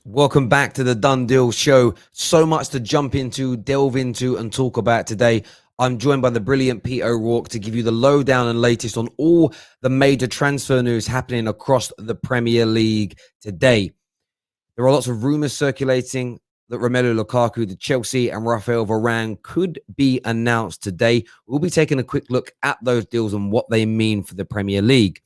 Welcome back to the Done Deal Show. So much to jump into, delve into, and talk about today. I'm joined by the brilliant Pete O'Rourke to give you the lowdown and latest on all the major transfer news happening across the Premier League today. There are lots of rumours circulating that Romelu Lukaku to Chelsea and Raphael Varane could be announced today. We'll be taking a quick look at those deals and what they mean for the Premier League.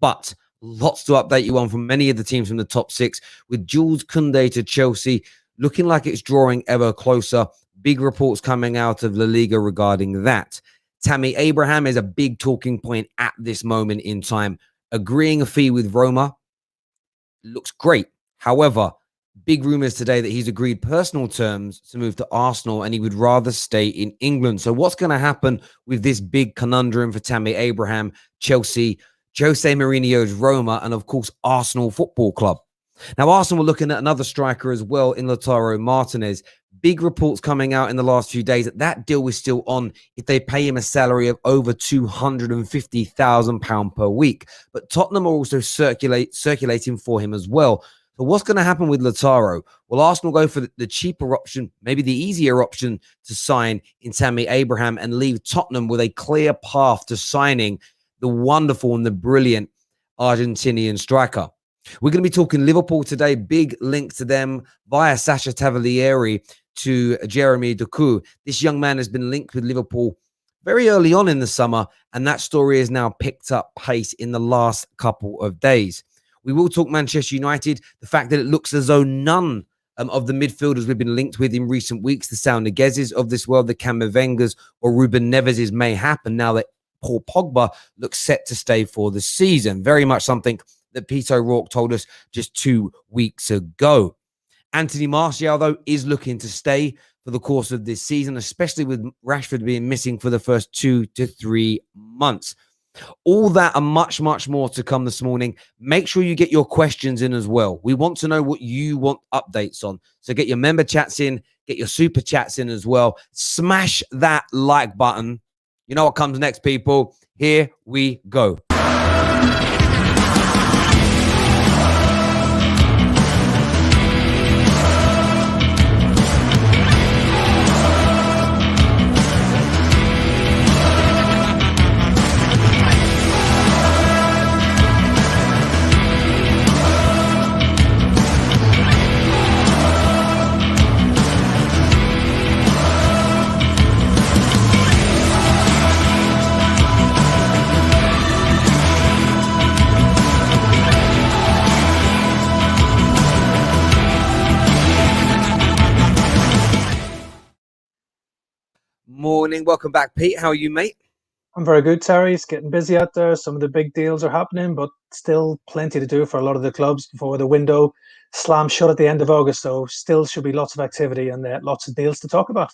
But lots to update you on from many of the teams from the top six, with Jules Kounde to Chelsea looking like it's drawing ever closer. Big reports coming out of La Liga regarding that. Tammy Abraham is a big talking point at this moment in time. Agreeing a fee with Roma looks great. However, big rumours today that he's agreed personal terms to move to Arsenal and he would rather stay in England. So what's going to happen with this big conundrum for Tammy Abraham, Chelsea, Jose Mourinho's Roma, and of course, Arsenal Football Club? Now, Arsenal were looking at another striker as well in Lautaro Martinez. Big reports coming out in the last few days that that deal is still on if they pay him a salary of over £250,000 per week. But Tottenham are also circulating for him as well. So what's going to happen with Lautaro? Will Arsenal go for the cheaper option, maybe the easier option to sign in Tammy Abraham and leave Tottenham with a clear path to signing the wonderful and the brilliant Argentinian striker? We're going to be talking Liverpool today. Big link to them via Sasha Tavolieri to Jeremy Doku. This young man has been linked with Liverpool very early on in the summer, and that story has now picked up pace in the last couple of days. We will talk Manchester United, the fact that it looks as though none of the midfielders we've been linked with in recent weeks, the Sao Niguez's of this world, the Camavingas or Ruben Neves's, may happen now that Paul Pogba looks set to stay for the season. Very much something that Pete O'Rourke told us just 2 weeks ago. Anthony Martial, though, is looking to stay for the course of this season, especially with Rashford being missing for the first 2 to 3 months. All that and much, much more to come this morning. Make sure you get your questions in as well. We want to know what you want updates on. So get your member chats in, get your super chats in as well. Smash that like button. You know what comes next, people? Here we go. Morning. Welcome back, Pete. How are you, mate? I'm very good, Terry. It's getting busy out there. Some of the big deals are happening, but still plenty to do for a lot of the clubs before the window slams shut at the end of August. So still should be lots of activity and lots of deals to talk about.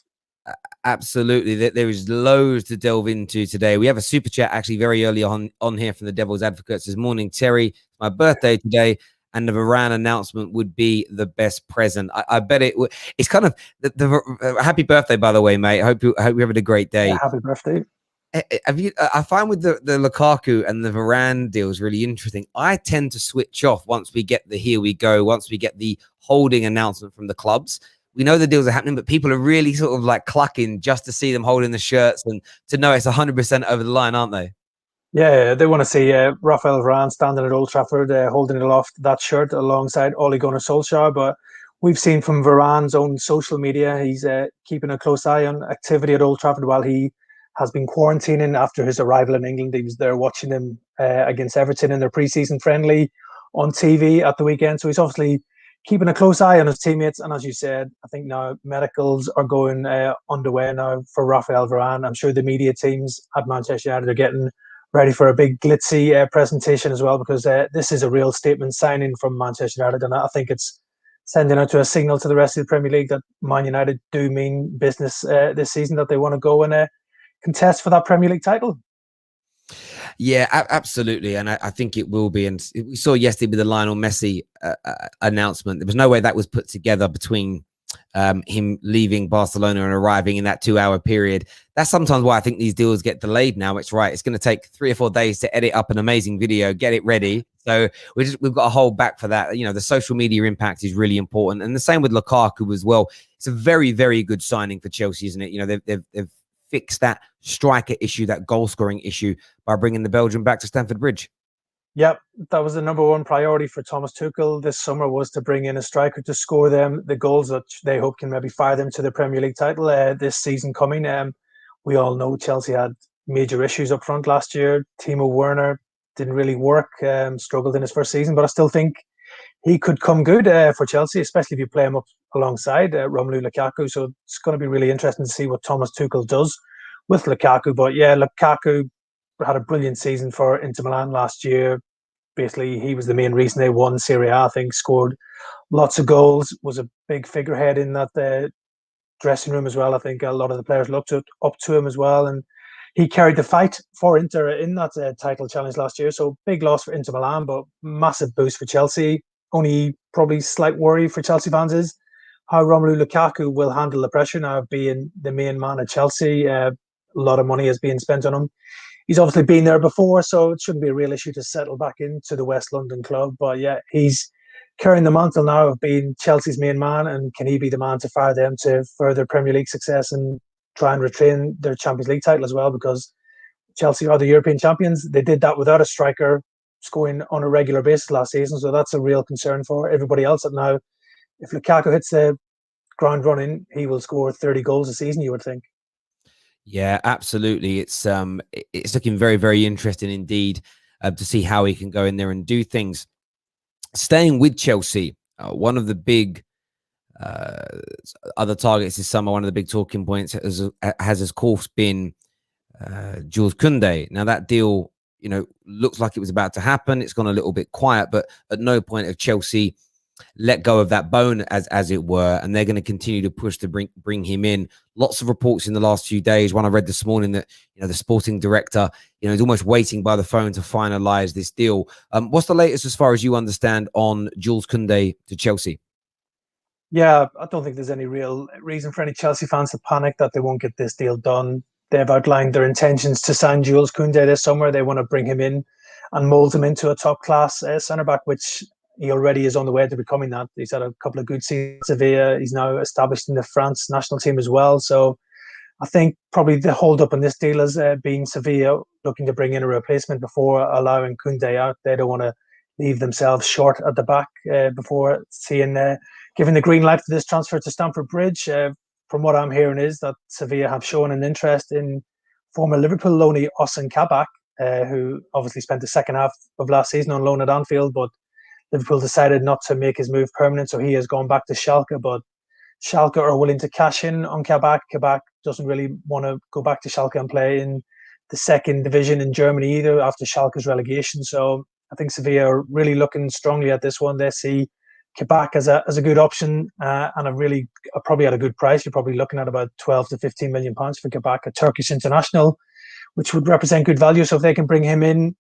Absolutely. There is loads to delve into today. We have a super chat actually very early on here from the Devil's Advocates this morning. Terry, it's my birthday today, and the Varane announcement would be the best present. I bet it would. It's kind of happy birthday, by the way, mate. I hope you're having a great day. Yeah, happy birthday. Have you? I find with the Lukaku and the Varane deals really interesting. I tend to switch off once we get the here we go, once we get the holding announcement from the clubs. We know the deals are happening, but people are really sort of like clucking just to see them holding the shirts and to know it's 100% over the line, aren't they? Yeah, they want to see Raphael Varane standing at Old Trafford holding it aloft, that shirt alongside Ole Gunnar Solskjaer. But we've seen from Varane's own social media, he's keeping a close eye on activity at Old Trafford while he has been quarantining after his arrival in England. He was there watching them against Everton in their pre-season friendly on TV at the weekend. So he's obviously keeping a close eye on his teammates. And as you said, I think now medicals are going underway now for Raphael Varane. I'm sure the media teams at Manchester United are getting ready for a big glitzy presentation as well, because this is a real statement signing from Manchester United. And I think it's sending out to a signal to the rest of the Premier League that Man United do mean business this season, that they want to go and contest for that Premier League title. Yeah, absolutely. And I think it will be. And we saw yesterday with the Lionel Messi announcement, there was no way that was put together between him leaving Barcelona and arriving in that 2-hour period. That's sometimes why I think these deals get delayed now. It's right. It's going to take 3 or 4 days to edit up an amazing video, get it ready. So we've got to hold back for that. You know, the social media impact is really important. And the same with Lukaku as well. It's a very, very good signing for Chelsea, isn't it? You know, they've fixed that striker issue, that goal scoring issue by bringing the Belgian back to Stamford Bridge. Yep, that was the #1 priority for Thomas Tuchel this summer, was to bring in a striker to score them the goals that they hope can maybe fire them to the Premier League title this season coming. We all know Chelsea had major issues up front last year. Timo Werner didn't really work, struggled in his first season, but I still think he could come good for Chelsea, especially if you play him up alongside Romelu Lukaku. So it's going to be really interesting to see what Thomas Tuchel does with Lukaku. But yeah, Lukaku had a brilliant season for Inter Milan last year. Basically, he was the main reason they won Serie A, I think, scored lots of goals, was a big figurehead in that dressing room as well. I think a lot of the players looked up to him as well. And he carried the fight for Inter in that title challenge last year. So big loss for Inter Milan, but massive boost for Chelsea. Only probably slight worry for Chelsea fans is how Romelu Lukaku will handle the pressure now of being the main man at Chelsea. A lot of money is being spent on him. He's obviously been there before, so it shouldn't be a real issue to settle back into the West London club. But yeah, he's carrying the mantle now of being Chelsea's main man, and can he be the man to fire them to further Premier League success and try and retain their Champions League title as well? Because Chelsea are the European champions. They did that without a striker scoring on a regular basis last season, so that's a real concern for everybody else. That now, if Lukaku hits the ground running, he will score 30 goals a season, you would think. Yeah, absolutely. It's looking very, very interesting indeed to see how he can go in there and do things. Staying with Chelsea, one of the big other targets this summer, one of the big talking points has of course been Jules Kounde. Now that deal, you know, looks like it was about to happen. It's gone a little bit quiet, but at no point have Chelsea let go of that bone, as it were, and they're going to continue to push to bring him in. Lots of reports in the last few days. One I read this morning that, you know, the sporting director, you know, is almost waiting by the phone to finalize this deal. What's the latest as far as you understand on Jules Kounde to Chelsea? Yeah, I don't think there's any real reason for any Chelsea fans to panic that they won't get this deal done. They've outlined their intentions to sign Jules Kounde this summer. They want to bring him in and mold him into a top-class centre-back, which he already is on the way to becoming that. He's had a couple of good seasons at Sevilla. He's now established in the France national team as well. So I think probably the hold-up on this deal is being Sevilla looking to bring in a replacement before allowing Kounde out. They don't want to leave themselves short at the back before giving the green light for this transfer to Stamford Bridge. From what I'm hearing is that Sevilla have shown an interest in former Liverpool loanee Ozan Kabak, who obviously spent the second half of last season on loan at Anfield, but Liverpool decided not to make his move permanent, so he has gone back to Schalke. But Schalke are willing to cash in on Kabak. Kabak doesn't really want to go back to Schalke and play in the second division in Germany either after Schalke's relegation. So I think Sevilla are really looking strongly at this one. They see Kabak as a good option and probably at a good price. You're probably looking at about 12 to 15 million pounds for Kabak, a Turkish international, which would represent good value. So if they can bring him in,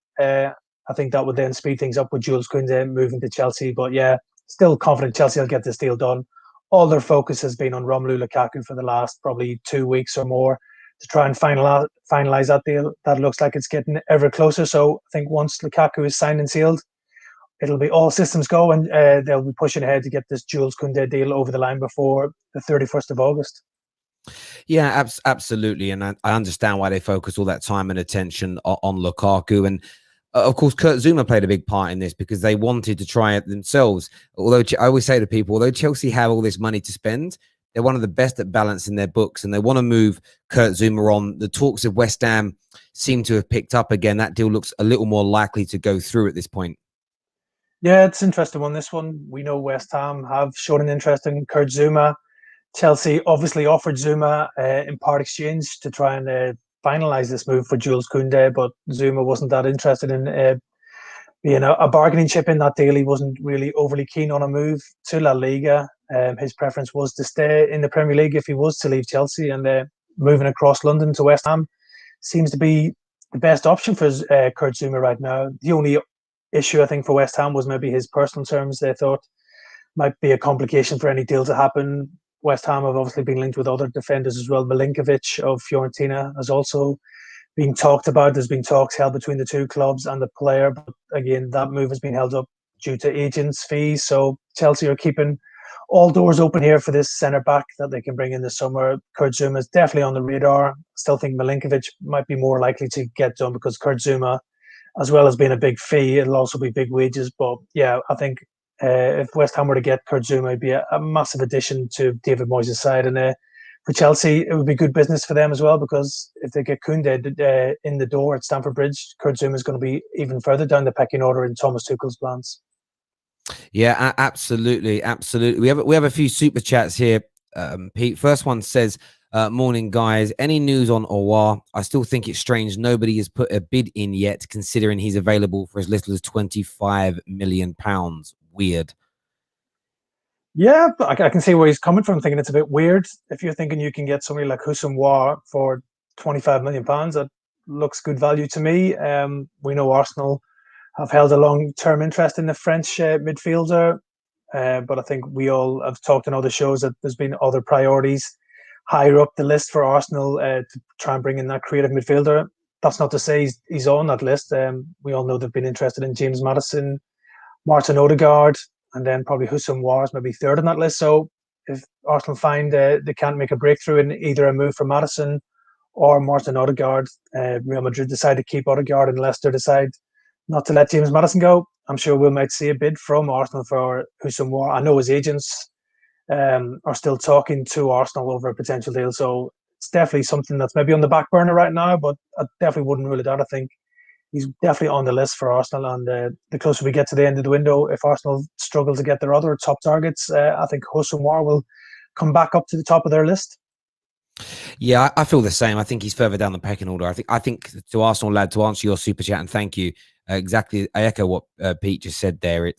I think that would then speed things up with Jules Kounde moving to Chelsea. But yeah, still confident Chelsea will get this deal done. All their focus has been on Romelu Lukaku for the last probably 2 weeks or more to try and finalize that deal. That looks like it's getting ever closer. So I think once Lukaku is signed and sealed, it'll be all systems go, and they'll be pushing ahead to get this Jules Kounde deal over the line before the 31st of August. Yeah, absolutely. And I understand why they focus all that time and attention on Lukaku. And of course, Kurt Zouma played a big part in this because they wanted to try it themselves. Although I always say to people, although Chelsea have all this money to spend, they're one of the best at balancing their books, and they want to move Kurt Zouma on. The talks of West Ham seem to have picked up again. That deal looks a little more likely to go through at this point. Yeah, it's interesting on this one. We know West Ham have shown an interest in Kurt Zouma. Chelsea obviously offered Zouma in part exchange to try and finalise this move for Jules Kounde, but Zouma wasn't that interested in being a bargaining chip in that deal. He wasn't really overly keen on a move to La Liga. His preference was to stay in the Premier League if he was to leave Chelsea, and moving across London to West Ham seems to be the best option for Kurt Zouma right now. The only issue I think for West Ham was maybe his personal terms. They thought might be a complication for any deal to happen. West Ham have obviously been linked with other defenders as well. Milinkovic of Fiorentina has also been talked about. There's been talks held between the two clubs and the player, but again, that move has been held up due to agents' fees. So Chelsea are keeping all doors open here for this centre back that they can bring in this summer. Kurt Zouma is definitely on the radar. Still think Milinkovic might be more likely to get done because Kurt Zouma, as well as being a big fee, it'll also be big wages. But yeah, I think if West Ham were to get Kurt Zouma, it'd be a massive addition to David Moyes' side. And for Chelsea, it would be good business for them as well, because if they get Kounde in the door at Stamford Bridge, Kurt Zouma is going to be even further down the pecking order in Thomas Tuchel's plans. Yeah, absolutely, absolutely. We have a few super chats here, Pete. First one says, "Morning, guys. Any news on Aouar? I still think it's strange nobody has put a bid in yet, considering he's available for as little as £25 million. Weird." Yeah, I can see where he's coming from. Thinking it's a bit weird. If you're thinking you can get somebody like Houssem Aouar for £25 million, that looks good value to me. We know Arsenal have held a long-term interest in the French midfielder, but I think we all have talked in other shows that there's been other priorities higher up the list for Arsenal to try and bring in that creative midfielder. That's not to say he's on that list. We all know they've been interested in James Maddison, Martine Odegaard, and then probably Houssem Aouar is maybe third on that list. So if Arsenal find they can't make a breakthrough in either a move for Maddison or Martine Odegaard, Real Madrid decide to keep Odegaard and Leicester decide not to let James Maddison go, I'm sure we might see a bid from Arsenal for Houssem Aouar. I know his agents are still talking to Arsenal over a potential deal, so it's definitely something that's maybe on the back burner right now, but I definitely wouldn't rule it out. I think he's definitely on the list for Arsenal, and the closer we get to the end of the window, if Arsenal struggle to get their other top targets, I think Houssem Aouar will come back up to the top of their list. Yeah, I feel the same. I think he's further down the pecking order. I think to Arsenal lad, to answer your super chat, and thank you. Exactly, I echo what Pete just said there.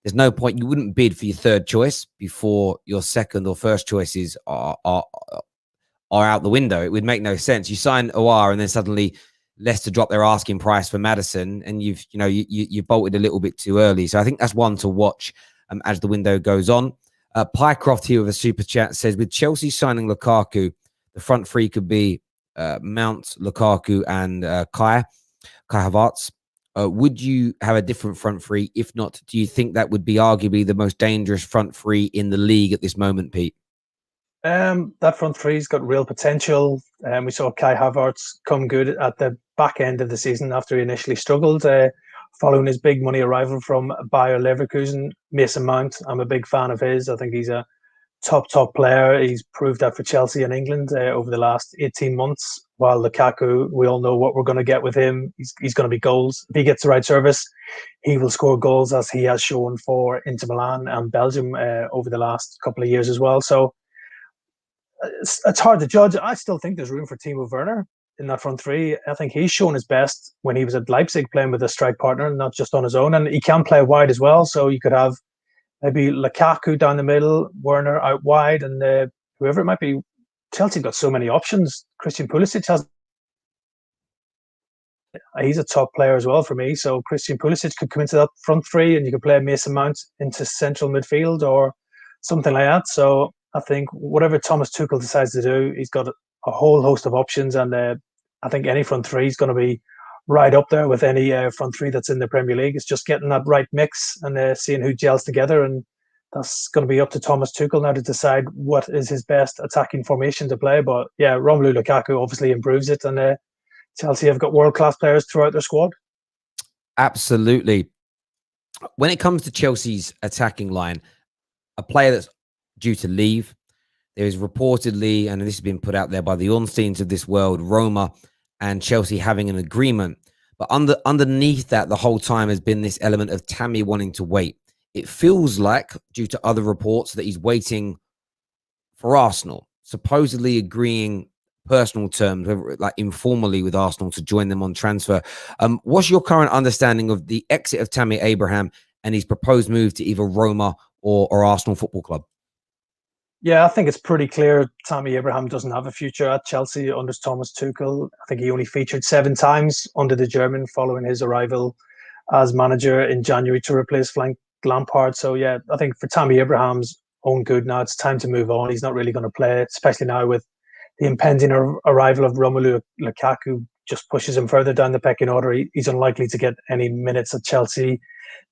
There's no point. You wouldn't bid for your third choice before your second or first choices are out the window. It would make no sense. You sign Aouar and then suddenly Leicester drop their asking price for Maddison, and you bolted a little bit too early. So I think that's one to watch as the window goes on. Pycroft here with a super chat says, with Chelsea signing Lukaku, the front three could be Mount, Lukaku, and Kai Havertz. Would you have a different front three? If not, do you think that would be arguably the most dangerous front three in the league at this moment, Pete? That front three's got real potential. We saw Kai Havertz come good at the back end of the season after he initially struggled, following his big money arrival from Bayer Leverkusen. Mason Mount, I'm a big fan of his. I think he's a top player. He's proved that for Chelsea and England over the last 18 months. While Lukaku, we all know what we're going to get with him. He's going to be goals. If he gets the right service, he will score goals, as he has shown for Inter Milan and Belgium over the last couple of years as well. So it's hard to judge. I still think there's room for Timo Werner in that front three. I think he's shown his best when he was at Leipzig playing with a strike partner, not just on his own. And he can play wide as well. So you could have maybe Lukaku down the middle, Werner out wide, and whoever it might be. Chelsea got so many options. Christian Pulisic he's a top player as well for me. So Christian Pulisic could come into that front three, and you could play Mason Mount into central midfield or something like that. So I think whatever Thomas Tuchel decides to do, he's got a whole host of options, and I think any front three is going to be right up there with any front three that's in the Premier League. It's just getting that right mix and seeing who gels together, and that's going to be up to Thomas Tuchel now to decide what is his best attacking formation to play. But yeah, Romelu Lukaku obviously improves it, and Chelsea have got world-class players throughout their squad. Absolutely. When it comes to Chelsea's attacking line, a player that's due to leave, there is reportedly, and this has been put out there by the Ornsteins of this world, Roma and Chelsea having an agreement. But underneath that, the whole time has been this element of Tammy wanting to wait. It feels like, due to other reports, that he's waiting for Arsenal, supposedly agreeing personal terms, like informally with Arsenal, to join them on transfer. What's your current understanding of the exit of Tammy Abraham and his proposed move to either Roma or Arsenal Football Club? Yeah, I think it's pretty clear Tammy Abraham doesn't have a future at Chelsea under Thomas Tuchel. I think he only featured 7 times under the German following his arrival as manager in January to replace Frank Lampard. So yeah, I think for Tammy Abraham's own good now. It's time to move on. He's not really going to play, especially now with the impending arrival of Romelu Lukaku. Just pushes him further down the pecking order. He's unlikely to get any minutes at Chelsea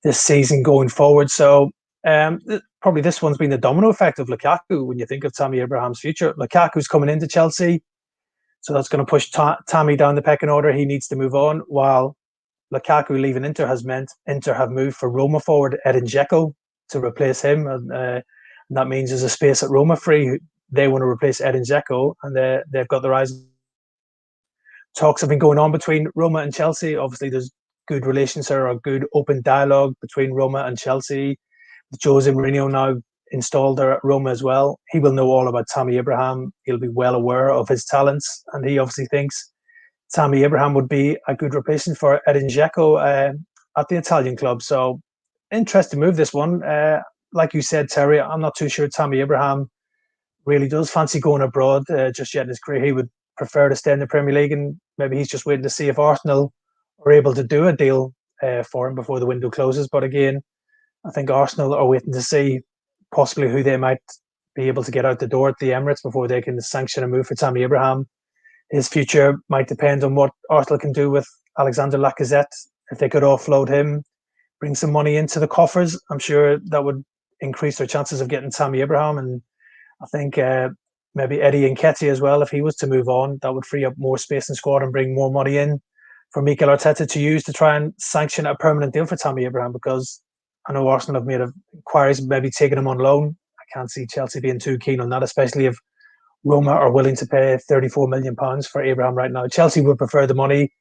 this season going forward. So probably this one's been the domino effect of Lukaku when you think of Tammy Abraham's future. Lukaku's coming into Chelsea, so that's going to push Tammy down the pecking order. He needs to move on, while Lukaku leaving Inter has meant Inter have moved for Roma forward Edin Dzeko to replace him. And that means there's a space at Roma free. They want to replace Edin Dzeko, and they've got their eyes. Talks have been going on between Roma and Chelsea. Obviously, there's good relations there, or good open dialogue between Roma and Chelsea. Jose Mourinho now installed there at Roma as well. He will know all about Tammy Abraham. He'll be well aware of his talents, and he obviously thinks Tammy Abraham would be a good replacement for Edin Dzeko at the Italian club. So, interesting move, this one. Like you said, Terry, I'm not too sure Tammy Abraham really does fancy going abroad just yet in his career. He would prefer to stay in the Premier League, and maybe he's just waiting to see if Arsenal are able to do a deal for him before the window closes. But again, I think Arsenal are waiting to see possibly who they might be able to get out the door at the Emirates before they can sanction a move for Tammy Abraham. His future might depend on what Arsenal can do with Alexander Lacazette. If they could offload him, bring some money into the coffers, I'm sure that would increase their chances of getting Tammy Abraham. And I think maybe Eddie Nketiah as well, if he was to move on, that would free up more space in squad and bring more money in for Mikel Arteta to use to try and sanction a permanent deal for Tammy Abraham, because I know Arsenal have made inquiries, maybe taking him on loan. I can't see Chelsea being too keen on that, especially if Roma are willing to pay £34 million for Abraham right now. Chelsea would prefer the money,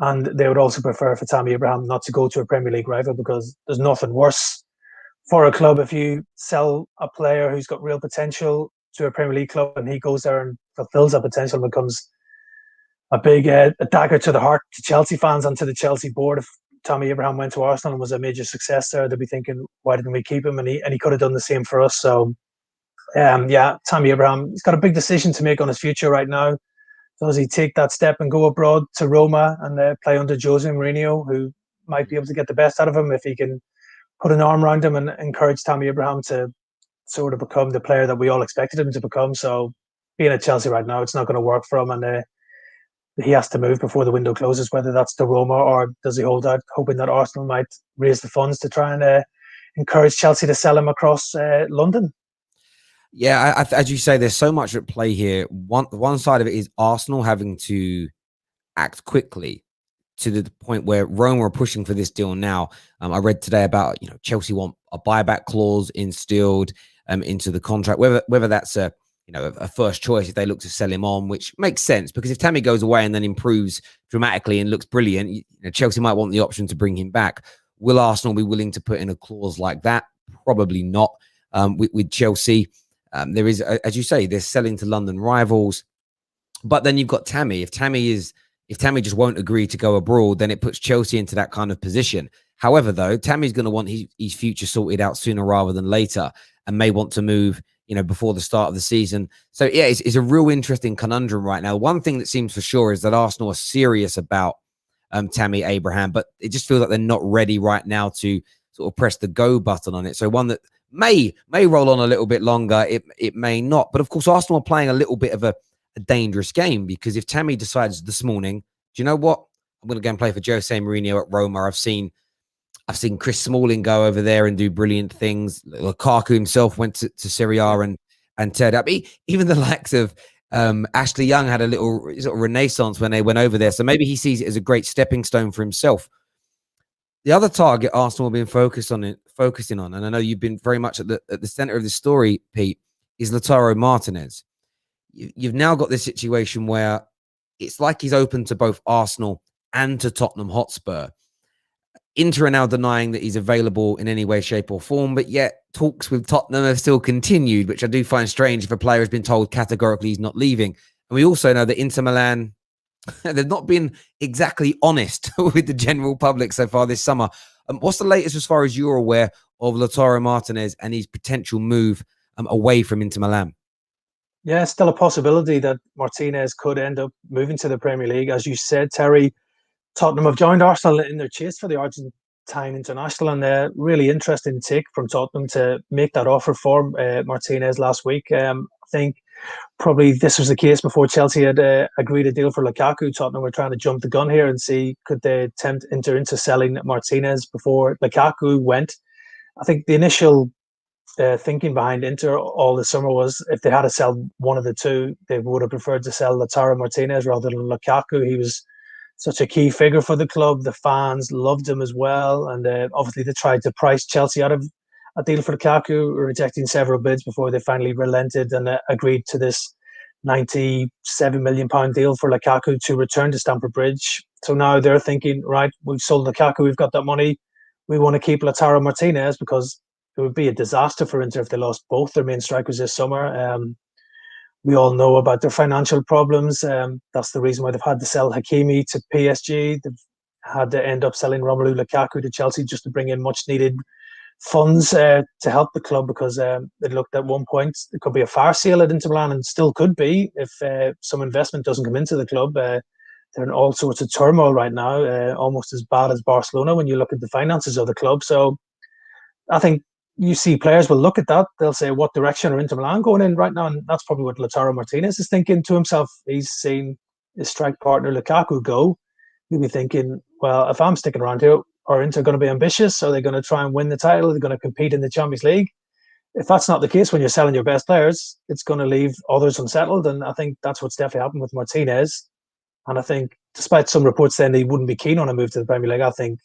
and they would also prefer for Tammy Abraham not to go to a Premier League rival, because there's nothing worse for a club if you sell a player who's got real potential to a Premier League club and he goes there and fulfills that potential and becomes a big a dagger to the heart to Chelsea fans and to the Chelsea board. If Tammy Abraham went to Arsenal and was a major success there, they'd be thinking, why didn't we keep him? And he could have done the same for us. So, Tammy Abraham, he's got a big decision to make on his future right now. Does he take that step and go abroad to Roma and play under Jose Mourinho, who might be able to get the best out of him if he can put an arm around him and encourage Tammy Abraham to sort of become the player that we all expected him to become? So being at Chelsea right now, it's not going to work for him, and he has to move before the window closes, whether that's to Roma or does he hold out, hoping that Arsenal might raise the funds to try and encourage Chelsea to sell him across London. Yeah, as you say, there's so much at play here. One side of it is Arsenal having to act quickly to the point where Roma are pushing for this deal now. I read today about Chelsea want a buyback clause instilled into the contract, whether that's a first choice if they look to sell him on, which makes sense, because if Tammy goes away and then improves dramatically and looks brilliant, Chelsea might want the option to bring him back. Will Arsenal be willing to put in a clause like that? Probably not. With Chelsea, there is, as you say, they're selling to London rivals, but then you've got Tammy. If Tammy just won't agree to go abroad, then it puts Chelsea into that kind of position. However, though, Tammy's going to want his future sorted out sooner rather than later, and may want to move before the start of the season. So yeah, it's a real interesting conundrum right now. One thing that seems for sure is that Arsenal are serious about Tammy Abraham, but it just feels like they're not ready right now to sort of press the go button on it. So one that may roll on a little bit longer, it may not. But of course, Arsenal are playing a little bit of a dangerous game, because if Tammy decides this morning, do you know what? I'm going to go and play for Jose Mourinho at Roma. I've seen Chris Smalling go over there and do brilliant things. Lukaku himself went to Serie A and turned up. Even the likes of Ashley Young had a little sort of renaissance when they went over there. So maybe he sees it as a great stepping stone for himself. The other target Arsenal have been focusing on, and I know you've been very much at the center of the story, Pete, is Lautaro Martinez. You've now got this situation where it's like he's open to both Arsenal and to Tottenham Hotspur. Inter are now denying that he's available in any way, shape or form, but yet talks with Tottenham have still continued, which I do find strange if a player has been told categorically he's not leaving. And we also know that Inter Milan, they've not been exactly honest with the general public so far this summer. What's the latest as far as you're aware of Lautaro Martinez and his potential move away from Inter Milan? Yeah, it's still a possibility that Martinez could end up moving to the Premier League. As you said, Terry, Tottenham have joined Arsenal in their chase for the time international, and a really interesting take from Tottenham to make that offer for Martinez last week. I think probably this was the case before Chelsea had agreed a deal for Lukaku. Tottenham were trying to jump the gun here and see could they tempt Inter into selling Martinez before Lukaku went. I think the initial thinking behind Inter all the summer was if they had to sell one of the two, they would have preferred to sell Lautaro Martinez rather than Lukaku. He was such a key figure for the club. The fans loved him as well. And obviously they tried to price Chelsea out of a deal for Lukaku, rejecting several bids before they finally relented and agreed to this £97 million deal for Lukaku to return to Stamford Bridge. So now they're thinking, right, we've sold Lukaku, we've got that money. We want to keep Lautaro Martinez because it would be a disaster for Inter if they lost both their main strikers this summer. We all know about their financial problems. That's the reason why they've had to sell Hakimi to PSG. They've had to end up selling Romelu Lukaku to Chelsea just to bring in much needed funds to help the club, because it looked at one point it could be a fire sale at Inter Milan, and still could be if some investment doesn't come into the club. They're in all sorts of turmoil right now, almost as bad as Barcelona when you look at the finances of the club. So I think you see players will look at that. They'll say, what direction are Inter Milan going in right now? And that's probably what Lautaro Martinez is thinking to himself. He's seen his strike partner Lukaku go. He'll be thinking, well, if I'm sticking around here, are Inter going to be ambitious? Are they going to try and win the title? Are they going to compete in the Champions League? If that's not the case when you're selling your best players, it's going to leave others unsettled. And I think that's what's definitely happened with Martinez. And I think, despite some reports saying he wouldn't be keen on a move to the Premier League, I think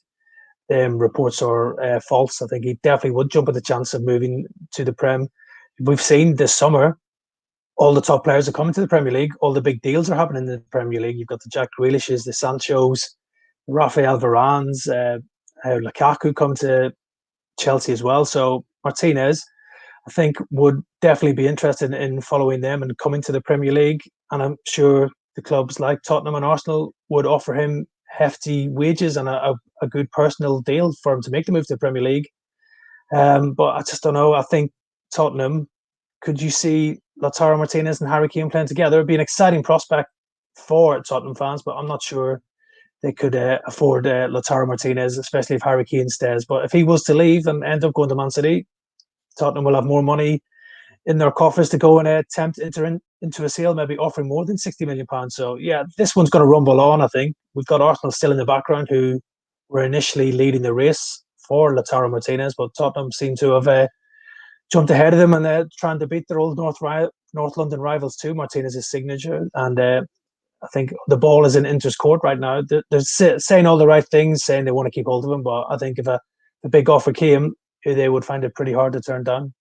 reports are false. I think he definitely would jump at the chance of moving to the Prem. We've seen this summer all the top players are coming to the Premier League. All the big deals are happening in the Premier League. You've got the Jack Grealishes, the Sanchos, Raphael Varanes, Lukaku come to Chelsea as well. So Martinez, I think, would definitely be interested in following them and coming to the Premier League. And I'm sure the clubs like Tottenham and Arsenal would offer him hefty wages and a good personal deal for him to make the move to the Premier League. But I just don't know. I think Tottenham, could you see Lautaro Martinez and Harry Kane playing together? It would be an exciting prospect for Tottenham fans, but I'm not sure they could afford Lautaro Martinez, especially if Harry Kane stays. But if he was to leave and end up going to Man City, Tottenham will have more money in their coffers to go and attempt into a sale, maybe offering more than £60 million. So, yeah, this one's going to rumble on, I think. We've got Arsenal still in the background, who were initially leading the race for Lautaro Martinez, but Tottenham seem to have jumped ahead of them and trying to beat their old North London rivals too. Martinez's signature. And I think the ball is in Inter's court right now. They're saying all the right things, saying they want to keep hold of him, but I think if a big offer came, they would find it pretty hard to turn down.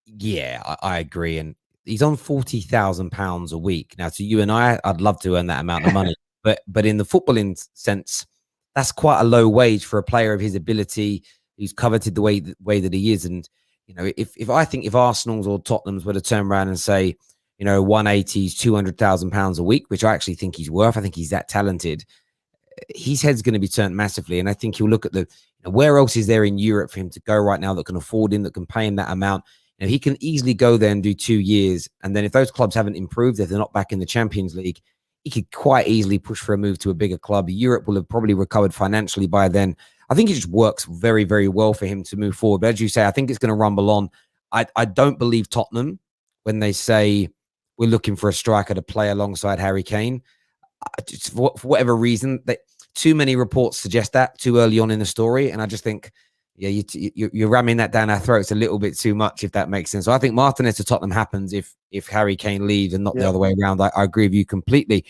Yeah, I agree. And he's on £40,000 a week. Now, to you and I'd love to earn that amount of money. but in the footballing sense, that's quite a low wage for a player of his ability, who's coveted the way that he is. And, you know, if I think if Arsenal's or Tottenham's were to turn around and say, you know, 180's £200,000 a week, which I actually think he's worth, I think he's that talented, his head's going to be turned massively. And I think he'll look at where else is there in Europe for him to go right now that can afford him, that can pay him that amount. You know, he can easily go there and do 2 years. And then if those clubs haven't improved, if they're not back in the Champions League, he could quite easily push for a move to a bigger club. Europe will have probably recovered financially by then. I think it just works very, very well for him to move forward. But as you say, I think it's going to rumble on. I don't believe Tottenham when they say we're looking for a striker to play alongside Harry Kane. Just for whatever reason, too many reports suggest that too early on in the story. And I just think, yeah, you're ramming that down our throats a little bit too much, if that makes sense. So I think Martinez to Tottenham happens if Harry Kane leaves and not the other way around. I agree with you completely.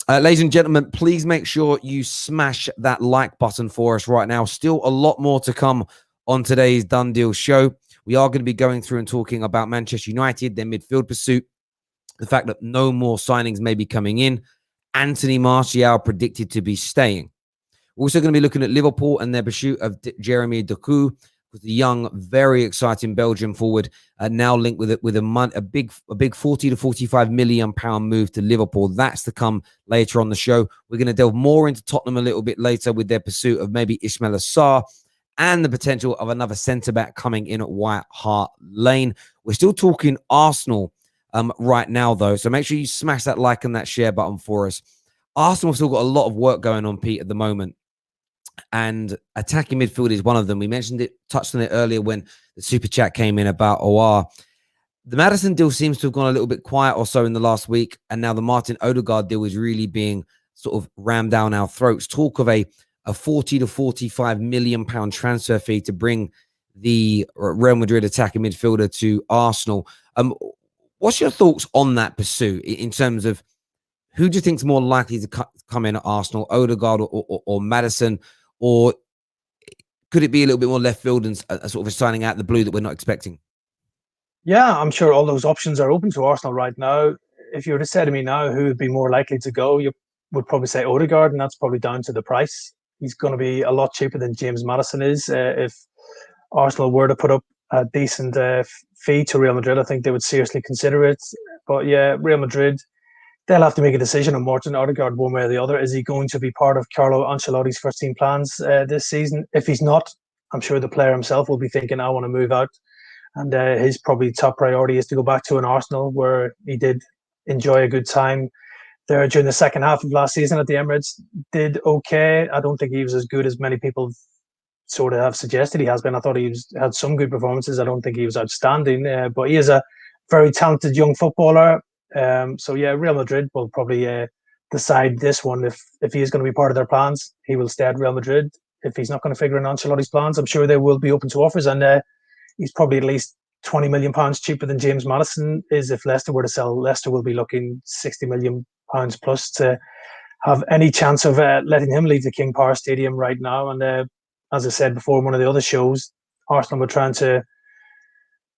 Ladies and gentlemen, please make sure you smash that like button for us right now. Still a lot more to come on today's Done Deal show. We are going to be going through and talking about Manchester United, their midfield pursuit, the fact that no more signings may be coming in, Anthony Martial predicted to be staying. We're also going to be looking at Liverpool and their pursuit of Jeremy Doku, with the young, very exciting Belgian forward, now linked with a big 40 to 45 million pound move to Liverpool. That's to come later on the show. We're going to delve more into Tottenham a little bit later with their pursuit of maybe Ismail Assar and the potential of another centre-back coming in at White Hart Lane. We're still talking Arsenal right now, though, so make sure you smash that like and that share button for us. Arsenal have still got a lot of work going on, Pete, at the moment. and attacking midfield is one of them. We mentioned it, touched on it earlier when the super chat came in about OR. The Maddison deal seems to have gone a little bit quiet or so in the last week, and now the Martine Odegaard deal is really being sort of rammed down our throats. Talk of a 40 to 45 million pound transfer fee to bring the Real Madrid attacking midfielder to Arsenal. What's your thoughts on that pursuit in terms of who do you think is more likely to come in at Arsenal, Odegaard or Maddison, or could it be a little bit more left field and sort of a signing out the blue that we're not expecting? Yeah, I'm sure all those options are open to Arsenal right now. If you were to say to me now who would be more likely to go, you would probably say Odegaard, and that's probably down to the price. He's going to be a lot cheaper than James Maddison is. If Arsenal were to put up a decent fee to Real Madrid, I think they would seriously consider it. But yeah, Real Madrid, they'll have to make a decision on Martin Odegaard one way or the other. Is he going to be part of Carlo Ancelotti's first team plans this season? If he's not, I'm sure the player himself will be thinking, I want to move out. And his probably top priority is to go back to an Arsenal where he did enjoy a good time there during the second half of last season at the Emirates. Did okay. I don't think he was as good as many people sort of have suggested he has been. I thought he had some good performances. I don't think he was outstanding, but he is a very talented young footballer. So yeah, Real Madrid will probably decide this one. If he is going to be part of their plans, he will stay at Real Madrid. If he's not going to figure in Ancelotti's plans, I'm sure they will be open to offers, and he's probably at least £20 million cheaper than James Maddison is. If Leicester were to sell, Leicester will be looking £60 million plus to have any chance of letting him leave the King Power Stadium right now. And as I said before in one of the other shows, Arsenal were trying to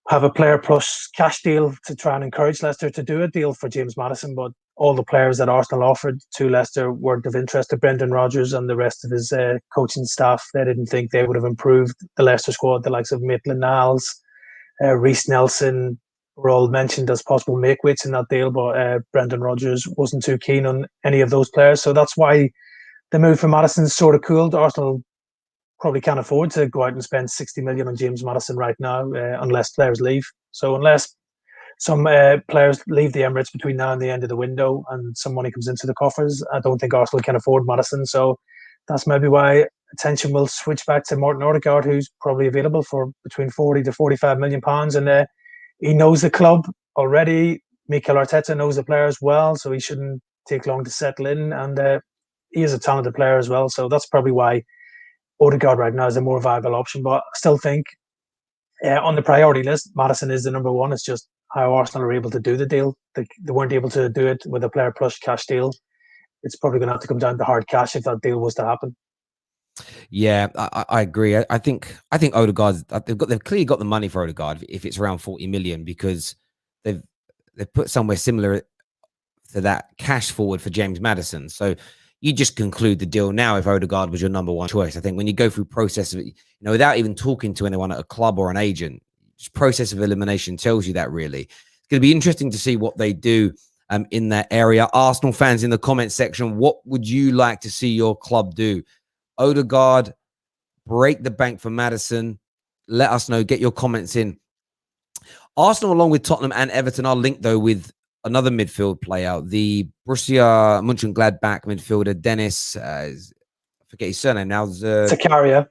have a player plus cash deal to try and encourage Leicester to do a deal for James Maddison, but all the players that Arsenal offered to Leicester weren't of interest to Brendan Rodgers and the rest of his coaching staff. They didn't think they would have improved the Leicester squad. The likes of Maitland-Niles, Reece Nelson were all mentioned as possible make-weights in that deal, but Brendan Rodgers wasn't too keen on any of those players. So that's why the move for Maddison sort of cooled. Arsenal probably can't afford to go out and spend 60 million on James Maddison right now, unless players leave. So unless some players leave the Emirates between now and the end of the window and some money comes into the coffers, I don't think Arsenal can afford Maddison. So that's maybe why attention will switch back to Martin Odegaard, who's probably available for between 40 to 45 million pounds. And he knows the club already. Mikel Arteta knows the players well, so he shouldn't take long to settle in. And he is a talented player as well. So that's probably why Odegaard right now is a more viable option. But I still think on the priority list, Maddison is the number one. It's just how Arsenal are able to do the deal. They weren't able to do it with a player plus cash deal. It's probably going to have to come down to hard cash if that deal was to happen. Yeah, I agree. I think Odegaard, they've clearly got the money for Odegaard if it's around 40 million, because they've put somewhere similar to that cash forward for James Maddison. So you just conclude the deal now if Odegaard was your number one choice. I think when you go through process of it, without even talking to anyone at a club or an agent, just process of elimination tells you that really. It's going to be interesting to see what they do in that area. Arsenal fans in the comment section, what would you like to see your club do? Odegaard, break the bank for Maddison. Let us know. Get your comments in. Arsenal, along with Tottenham and Everton, are linked, though, with another midfield player, the Borussia Mönchengladbach midfielder, Dennis, I forget his surname now. Takehiro.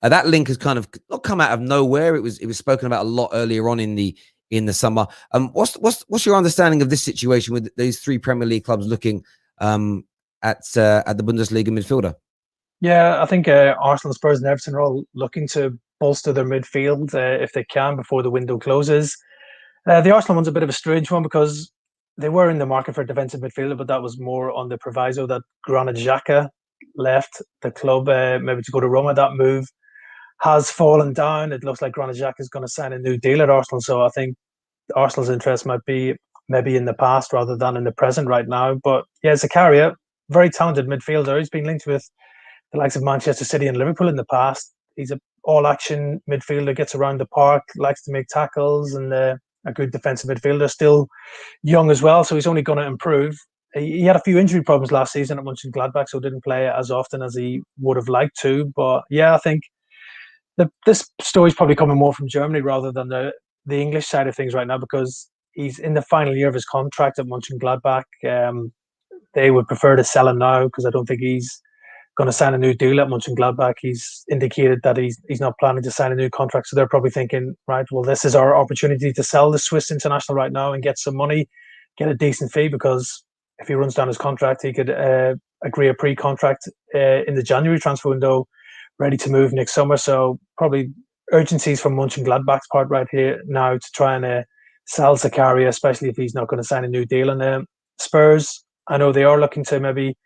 That link has kind of not come out of nowhere. It was spoken about a lot earlier on in the summer. What's your understanding of this situation with these three Premier League clubs looking at the Bundesliga midfielder? Yeah, I think Arsenal, Spurs, and Everton are all looking to bolster their midfield if they can before the window closes. The Arsenal one's a bit of a strange one because they were in the market for a defensive midfielder, but that was more on the proviso that Granit Xhaka left the club, maybe to go to Roma. That move has fallen down. It looks like Granit Xhaka is going to sign a new deal at Arsenal. So I think Arsenal's interest might be maybe in the past rather than in the present right now. But yeah, Zakaria, very talented midfielder. He's been linked with the likes of Manchester City and Liverpool in the past. He's an all-action midfielder, gets around the park, likes to make tackles, and a good defensive midfielder. Still young as well, so he's only going to improve. He had a few injury problems last season at Mönchengladbach, so didn't play as often as he would have liked to. But yeah, I think this story's probably coming more from Germany rather than the English side of things right now, because he's in the final year of his contract at Mönchengladbach. They would prefer to sell him now because I don't think he's going to sign a new deal at Mönchengladbach. He's indicated that he's not planning to sign a new contract. So they're probably thinking, right, well, this is our opportunity to sell the Swiss international right now and get some money, get a decent fee, because if he runs down his contract, he could agree a pre-contract in the January transfer window, ready to move next summer. So probably urgencies from Mönchengladbach's part right here now to try and sell Zakaria, especially if he's not going to sign a new deal. And Spurs, I know they are looking to maybe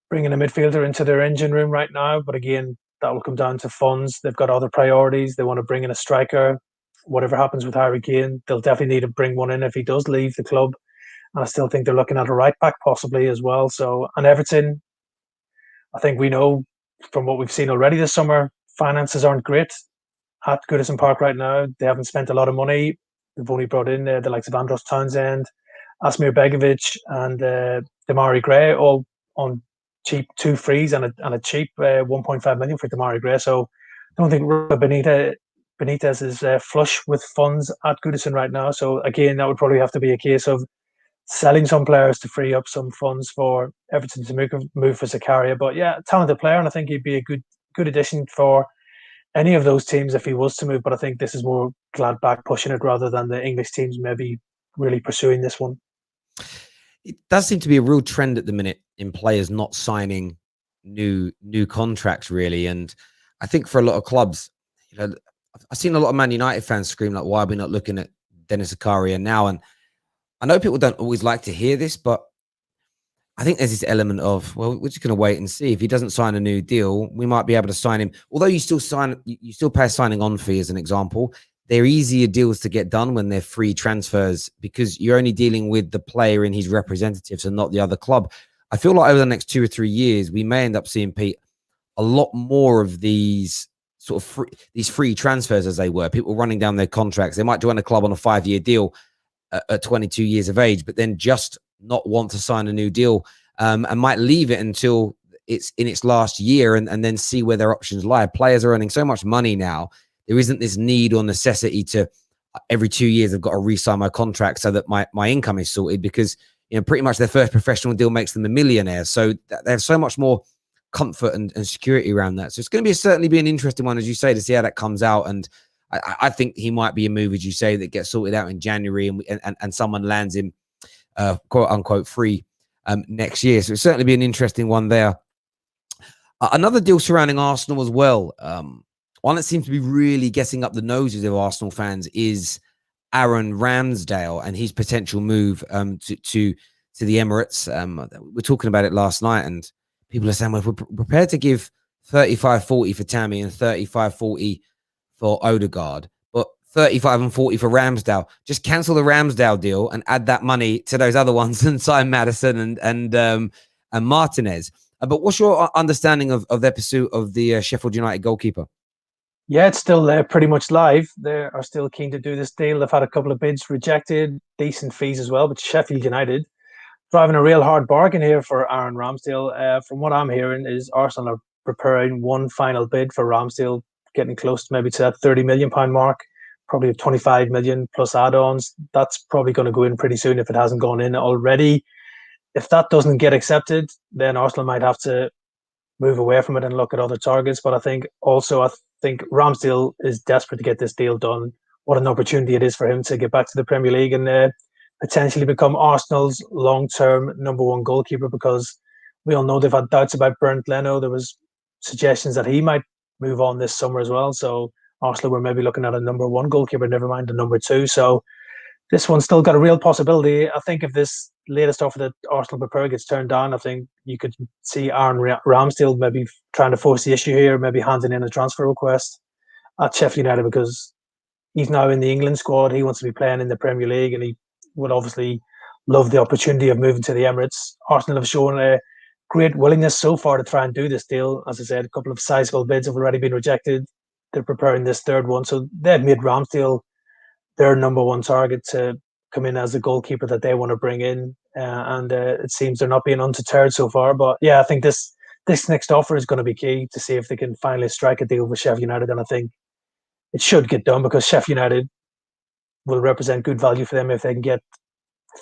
bring in a midfielder into their engine room right now, but again, that will come down to funds. They've got other priorities. They want to bring in a striker. Whatever happens with Harry Kane, they'll definitely need to bring one in if he does leave the club. And I still think they're looking at a right back possibly as well. So, and Everton, I think we know from what we've seen already this summer, finances aren't great at Goodison Park right now. They haven't spent a lot of money. They've only brought in the likes of Andros Townsend, Asmir Begovic, and Damari Gray, all on cheap 2 frees and a cheap 1.5 million for Damari Gray. So I don't think Benitez is flush with funds at Goodison right now. So again, that would probably have to be a case of selling some players to free up some funds for Everton to move for Zakaria. But yeah, talented player, and I think he'd be a good addition for any of those teams if he was to move. But I think this is more Gladbach pushing it rather than the English teams maybe really pursuing this one. It does seem to be a real trend at the minute in players not signing new contracts, really. And I think for a lot of clubs, you know, I've seen a lot of Man United fans scream like, "Why are we not looking at Dennis Zakaria now?" And I know people don't always like to hear this, but I think there's this element of, well, we're just going to wait and see. If he doesn't sign a new deal, we might be able to sign him. Although you still pay a signing on fee as an example. They're easier deals to get done when they're free transfers because you're only dealing with the player and his representatives and not the other club. I feel like over the next 2 or 3 years, we may end up seeing, Pete, a lot more of these sort of free transfers as they were. People running down their contracts. They might join a club on a 5-year deal at 22 years of age, but then just not want to sign a new deal and might leave it until it's in its last year and then see where their options lie. Players are earning so much money now. There isn't this need or necessity to every 2 years I've got to re-sign my contract so that my income is sorted, because you know pretty much their first professional deal makes them a millionaire. So they have so much more comfort and security around that. So it's going to certainly be an interesting one, as you say, to see how that comes out. And I think he might be a move, as you say, that gets sorted out in January and someone lands him quote unquote free next year. So it'll certainly be an interesting one there. Another deal surrounding Arsenal as well. One that seems to be really getting up the noses of Arsenal fans is Aaron Ramsdale and his potential move to the Emirates. We're talking about it last night, and people are saying, well, if we're prepared to give 35-40 for Tammy and 35-40 for Odegaard, but 35 and 40 for Ramsdale, just cancel the Ramsdale deal and add that money to those other ones and sign Maddison and Martinez. But what's your understanding of their pursuit of the Sheffield United goalkeeper? Yeah, it's still pretty much live. They are still keen to do this deal. They've had a couple of bids rejected, decent fees as well, but Sheffield United driving a real hard bargain here for Aaron Ramsdale. From what I'm hearing is Arsenal are preparing one final bid for Ramsdale, getting close to maybe to that £30 million mark, probably 25 million plus add-ons. That's probably going to go in pretty soon if it hasn't gone in already. If that doesn't get accepted, then Arsenal might have to move away from it and look at other targets. But I think Ramsdale is desperate to get this deal done. What an opportunity it is for him to get back to the Premier League and potentially become Arsenal's long-term number one goalkeeper, because we all know they've had doubts about Bernd Leno. There was suggestions that he might move on this summer as well. So Arsenal were maybe looking at a number one goalkeeper, never mind the number two. So this one's still got a real possibility. I think if this latest offer that Arsenal prepare gets turned down, I think you could see Aaron Ramsdale maybe trying to force the issue here, maybe handing in a transfer request at Sheffield United, because he's now in the England squad. He wants to be playing in the Premier League, and he would obviously love the opportunity of moving to the Emirates. Arsenal have shown a great willingness so far to try and do this deal. As I said, a couple of sizable bids have already been rejected. They're preparing this third one. So they've made Ramsdale their number one target to come in as the goalkeeper that they want to bring in. And it seems they're not being undeterred so far. But yeah, I think this next offer is going to be key to see if they can finally strike a deal with Sheffield United. And I think it should get done, because Sheffield United will represent good value for them if they can get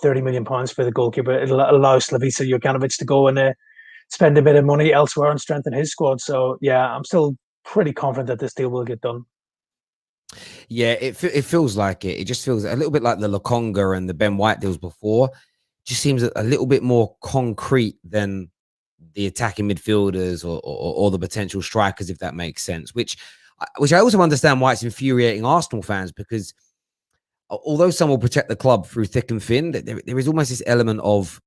£30 million for the goalkeeper. It'll allow Slavica Jokanovic to go and spend a bit of money elsewhere and strengthen his squad. So yeah, I'm still pretty confident that this deal will get done. Yeah, it feels like it. It just feels a little bit like the Lokonga and the Ben White deals before. Just seems a little bit more concrete than the attacking midfielders or the potential strikers, if that makes sense. Which I also understand why it's infuriating Arsenal fans, because although some will protect the club through thick and thin, there is almost this element of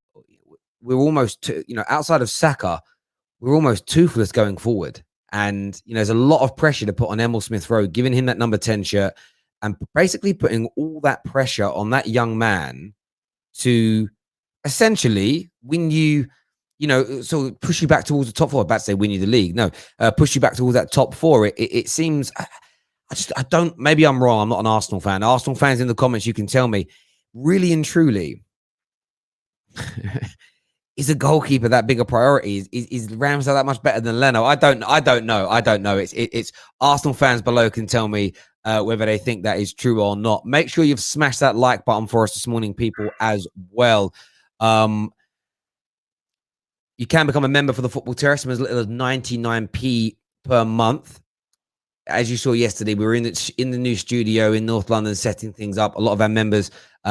we're almost, outside of Saka, we're almost toothless going forward. And, there's a lot of pressure to put on Emil Smith Rowe, giving him that number 10 shirt and basically putting all that pressure on that young man to essentially win you, so push you back towards the top four. I'm about to say win you the league. No, push you back towards that top four. It seems, I don't, maybe I'm wrong. I'm not an Arsenal fan. Arsenal fans in the comments, you can tell me, really and truly, is a goalkeeper that big a priority? Is Ramsdale that much better than Leno? I don't know. It's Arsenal fans below can tell me whether they think that is true or not. Make sure you've smashed that like button for us this morning, people, as well. You can become a member for the Football Terrace from as little as 99p per month. As you saw yesterday, we were in the new studio in North London setting things up. A lot of our members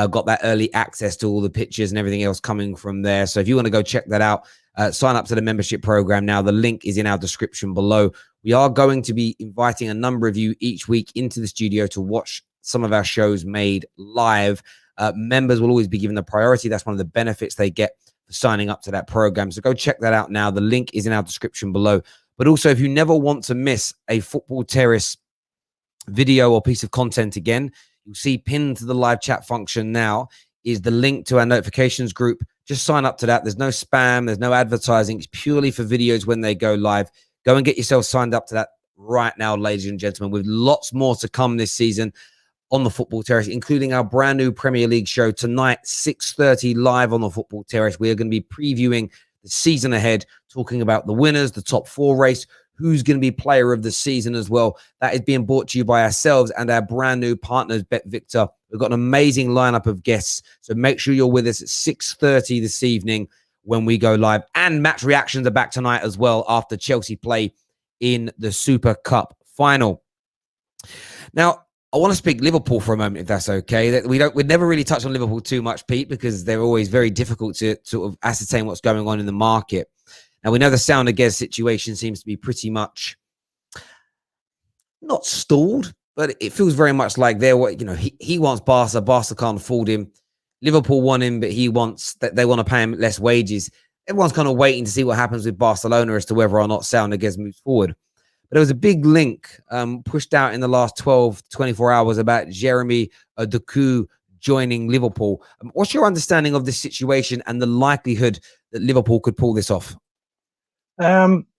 got that early access to all the pictures and everything else coming from there. So if you want to go check that out, sign up to the membership program now. The link is in our description below. We are going to be inviting a number of you each week into the studio to watch some of our shows made live. Members will always be given the priority. That's one of the benefits they get for signing up to that program. So go check that out now. The link is in our description below. But also, if you never want to miss a Football Terrace video or piece of content again, you'll see pinned to the live chat function now is the link to our notifications group. Just sign up to that. There's no spam. There's no advertising. It's purely for videos when they go live. Go and get yourself signed up to that right now, ladies and gentlemen, with lots more to come this season on the Football Terrace, including our brand new Premier League show tonight, 6:30 live on the Football Terrace. We are going to be previewing the season ahead, talking about the winners, the top four race, who's going to be player of the season as well. That is being brought to you by ourselves and our brand new partners, Bet Victor. We've got an amazing lineup of guests, so make sure you're with us at 6:30 this evening when we go live. And match reactions are back tonight as well after Chelsea play in the Super Cup final. Now, I want to speak Liverpool for a moment, if that's okay. We'd never really touch on Liverpool too much, Pete, because they're always very difficult to sort of ascertain what's going on in the market. Now, we know the Sound situation seems to be pretty much not stalled, but it feels very much like he wants Barca. Barca can't afford him. Liverpool want him, but they want to pay him less wages. Everyone's kind of waiting to see what happens with Barcelona as to whether or not Sound moves forward. But there was a big link pushed out in the last 12, 24 hours about Jeremy Doku joining Liverpool. What's your understanding of this situation and the likelihood that Liverpool could pull this off?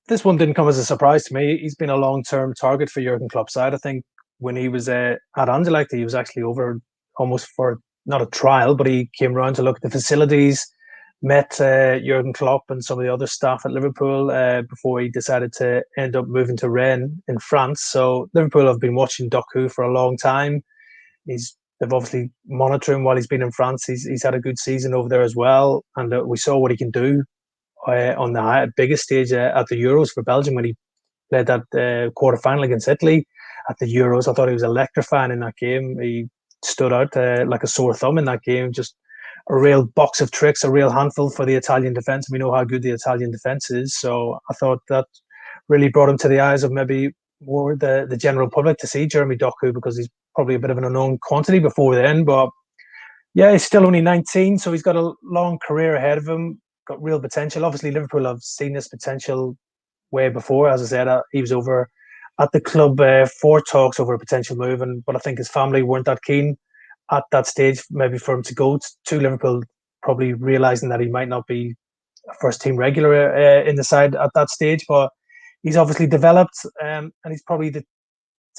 This one didn't come as a surprise to me. He's been a long-term target for Jurgen Klopp's side. I think when he was at Anderlecht, he was actually over almost for not a trial, but he came around to look at the facilities, met Jurgen Klopp and some of the other staff at Liverpool before he decided to end up moving to Rennes in France. So Liverpool have been watching Doku for a long time. They've obviously monitored him while he's been in France. He's had a good season over there as well, and we saw what he can do on the biggest stage at the Euros for Belgium when he played that quarter-final against Italy at the Euros. I thought he was electrifying in that game. He stood out like a sore thumb in that game, just a real box of tricks, a real handful for the Italian defence. We know how good the Italian defence is. So I thought that really brought him to the eyes of maybe more the general public to see Jeremy Doku, because he's probably a bit of an unknown quantity before then. But yeah, he's still only 19, so he's got a long career ahead of him, got real potential. Obviously, Liverpool have seen this potential way before. As I said, he was over at the club for talks over a potential move, but I think his family weren't that keen at that stage, maybe for him to go to Liverpool, probably realising that he might not be a first-team regular in the side at that stage. But he's obviously developed, and he's probably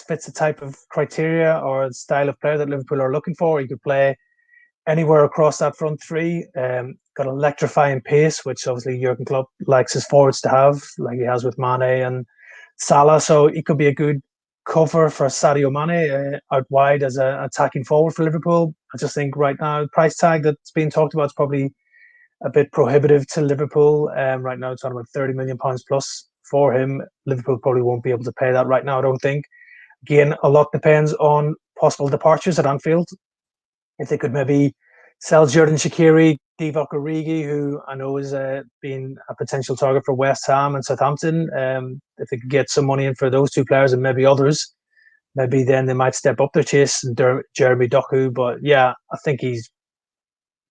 fits the type of criteria or style of player that Liverpool are looking for. He could play anywhere across that front three. Got electrifying pace, which obviously Jurgen Klopp likes his forwards to have, like he has with Mane and Salah. So he could be a good cover for Sadio Mane out wide as an attacking forward for Liverpool. I just think right now the price tag that's being talked about is probably a bit prohibitive to Liverpool. Right now, it's on about £30 million plus for him. Liverpool probably won't be able to pay that right now, I don't think. Again, a lot depends on possible departures at Anfield. If they could maybe sell Xherdan Shaqiri, Divock Origi, who I know is being a potential target for West Ham and Southampton. If they could get some money in for those two players and maybe others, maybe then they might step up their chase and Jeremy Doku. But yeah, I think he's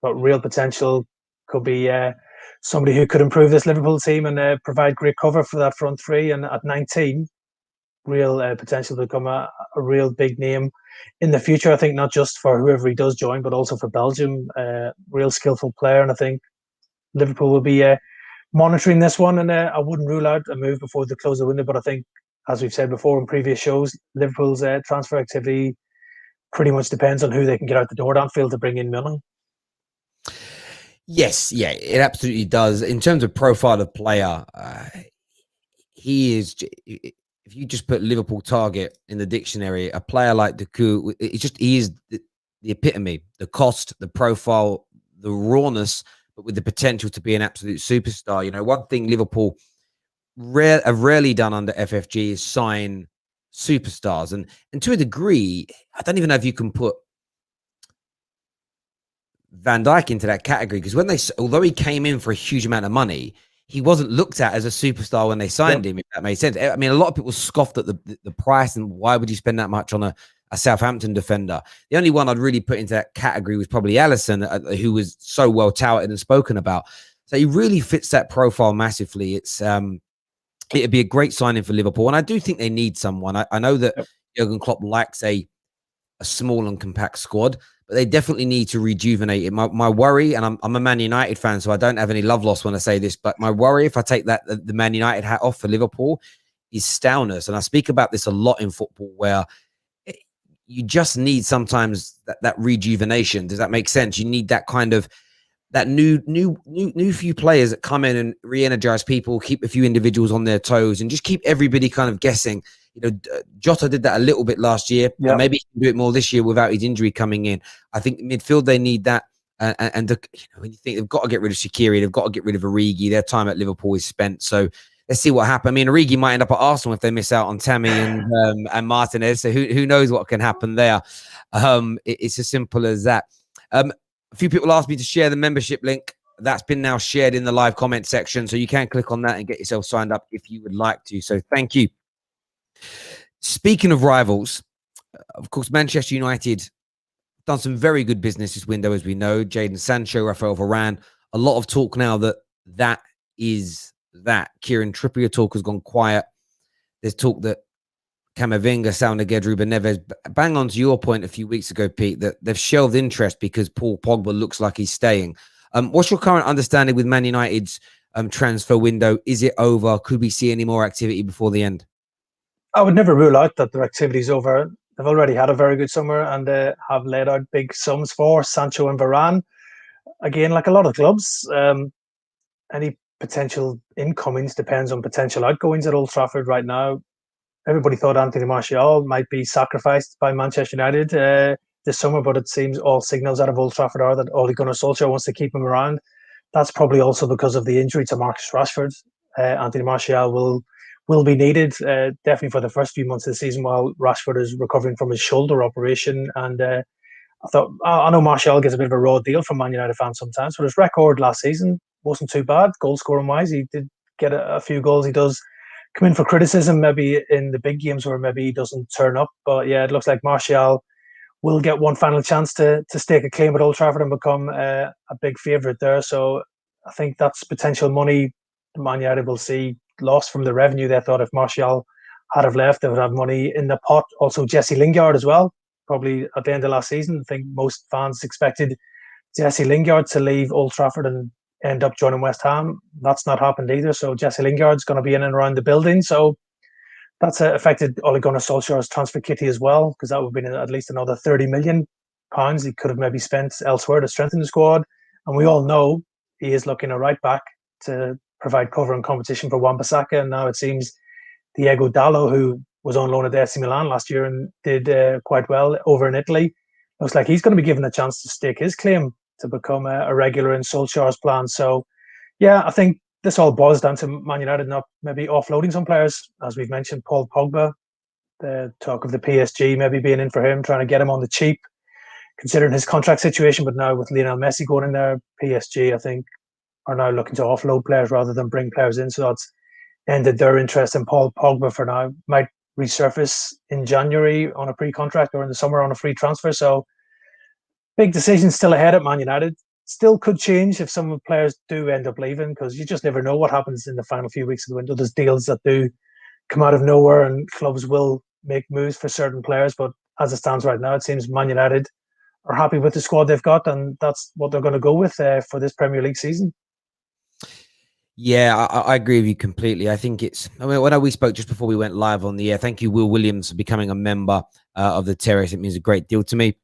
got real potential. Could be somebody who could improve this Liverpool team and provide great cover for that front three. And at 19, real potential to become a real big name in the future. I think not just for whoever he does join, but also for Belgium. Real skillful player, and I think Liverpool will be monitoring this one. And I wouldn't rule out a move before the close of the window. But I think, as we've said before in previous shows, Liverpool's transfer activity pretty much depends on who they can get out the door at Anfield to bring in money. Yes, yeah, it absolutely does. In terms of profile of player, he is. If you just put Liverpool target in the dictionary, a player like Doku, he is the epitome, the cost, the profile, the rawness, but with the potential to be an absolute superstar. You know, one thing Liverpool have rarely done under FFG is sign superstars, and to a degree, I don't even know if you can put Van Dijk into that category, because although he came in for a huge amount of money, he wasn't looked at as a superstar when they signed him, if that made sense. I mean, a lot of people scoffed at the price and why would you spend that much on a Southampton defender. The only one I'd really put into that category was probably Alisson, who was so well touted and spoken about. So he really fits that profile massively. It'd be a great signing for Liverpool, and I do think they need someone. I know that Jurgen Klopp likes a small and compact squad, but they definitely need to rejuvenate it. My worry, and I'm a Man United fan, so I don't have any love loss when I say this, but my worry, if I take the Man United hat off for Liverpool, is stoutness. And I speak about this a lot in football, where you just need sometimes that rejuvenation. Does that make sense? You need that kind of that new few players that come in and re-energize people, keep a few individuals on their toes, and just keep everybody kind of guessing. You know, Jota did that a little bit last year. Yeah. And maybe he can do it more this year without his injury coming in. I think midfield, they need that. And when you think they've got to get rid of Shaqiri, they've got to get rid of Origi. Their time at Liverpool is spent. So let's see what happens. I mean, Origi might end up at Arsenal if they miss out on Tammy and Martinez. So who knows what can happen there. It's as simple as that. A few people asked me to share the membership link. That's been now shared in the live comment section. So you can click on that and get yourself signed up if you would like to. So thank you. Speaking of rivals, of course, Manchester United done some very good business this window, as we know. Jadon Sancho, Raphael Varane. A lot of talk now that is that. Kieran Trippier talk has gone quiet. There's talk that Camavinga, Sal Niguez, Ruben Neves, bang on to your point a few weeks ago, Pete, that they've shelved interest because Paul Pogba looks like he's staying. What's your current understanding with Man United's transfer window? Is it over? Could we see any more activity before the end? I would never rule out that their activity is over. They've already had a very good summer and they have laid out big sums for Sancho and Varane. Again, like a lot of clubs, any potential incomings depends on potential outgoings at Old Trafford right now. Everybody thought Anthony Martial might be sacrificed by Manchester United this summer, but it seems all signals out of Old Trafford are that Ole Gunnar Solskjaer wants to keep him around. That's probably also because of the injury to Marcus Rashford. Anthony Martial will be needed definitely for the first few months of the season while Rashford is recovering from his shoulder operation. And I know Martial gets a bit of a raw deal from Man United fans sometimes, but his record last season wasn't too bad, goal scoring wise. He did get a few goals. He does come in for criticism maybe in the big games where maybe he doesn't turn up. But yeah, it looks like Martial will get one final chance to stake a claim at Old Trafford and become a big favourite there. So I think that's potential money Man United will see lost from the revenue. They thought if Martial had have left, they would have money in the pot. Also, Jesse Lingard as well, probably at the end of last season. I think most fans expected Jesse Lingard to leave Old Trafford and end up joining West Ham. That's not happened either. So Jesse Lingard's going to be in and around the building. So that's affected Ole Gunnar Solskjaer's transfer kitty as well, because that would have been at least another £30 million he could have maybe spent elsewhere to strengthen the squad. And we all know he is looking a right back to provide cover and competition for Wan-Bissaka. And now it seems Diego Dallo, who was on loan at AC Milan last year and did quite well over in Italy, looks like he's going to be given a chance to stake his claim to become a regular in Solskjaer's plan. So, yeah, I think this all boils down to Man United not maybe offloading some players, as we've mentioned, Paul Pogba. The talk of the PSG maybe being in for him, trying to get him on the cheap, considering his contract situation. But now with Lionel Messi going in there, PSG, I think, are now looking to offload players rather than bring players in. So that's ended their interest in Paul Pogba for now. Might resurface in January on a pre-contract or in the summer on a free transfer. So big decisions still ahead at Man United. Still could change if some players do end up leaving, because you just never know what happens in the final few weeks of the window. There's deals that do come out of nowhere and clubs will make moves for certain players. But as it stands right now, it seems Man United are happy with the squad they've got, and that's what they're going to go with for this Premier League season. Yeah, I agree with you completely. I think it's, I mean, when we spoke just before we went live on the air, thank you, Will Williams, for becoming a member of the Terrace. It means a great deal to me.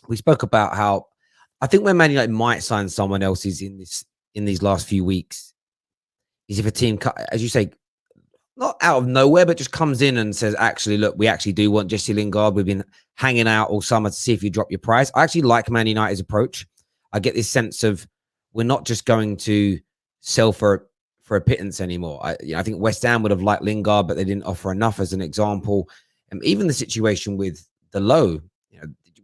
We spoke about how I think when Man United might sign someone else is in these last few weeks is if a team, as you say, not out of nowhere, but just comes in and says, actually, look, we actually do want Jesse Lingard. We've been hanging out all summer to see if you drop your price. I actually like Man United's approach. I get this sense of we're not just going to sell for a pittance anymore. I think West Ham would have liked Lingard, but they didn't offer enough, as an example. And even the situation with the low,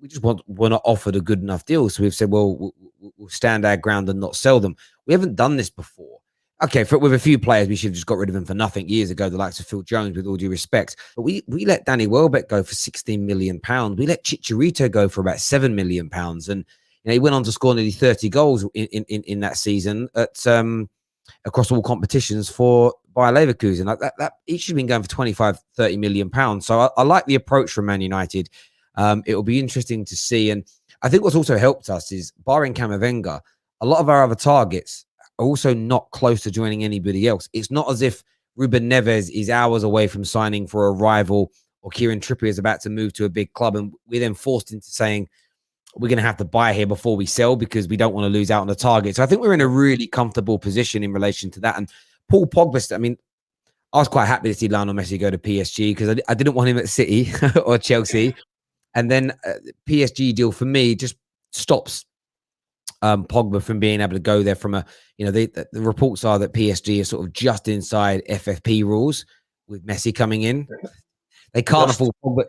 we just were not offered a good enough deal. So we've said, well, we'll stand our ground and not sell them. We haven't done this before. Okay, with a few players, we should have just got rid of them for nothing years ago, the likes of Phil Jones, with all due respect. But we let Danny Welbeck go for £16 million. We let Chicharito go for about £7 million. And he went on to score nearly 30 goals in that season at across all competitions for Bayer Leverkusen. That each should have been going for 25, 30 million pounds. So I like the approach from Man United. It will be interesting to see. And I think what's also helped us is, barring CAMAVINGA, a lot of our other targets are also not close to joining anybody else. It's not as if Ruben Neves is hours away from signing for a rival, or Kieran Trippier is about to move to a big club, and we're then forced into saying we're going to have to buy here before we sell because we don't want to lose out on the target. So I think we're in a really comfortable position in relation to that. And Paul Pogba, I mean, I was quite happy to see Lionel Messi go to PSG because I didn't want him at City or Chelsea. And then PSG deal for me just stops Pogba from being able to go there from the reports are that PSG is sort of just inside FFP rules with Messi coming in. They can't afford Pogba.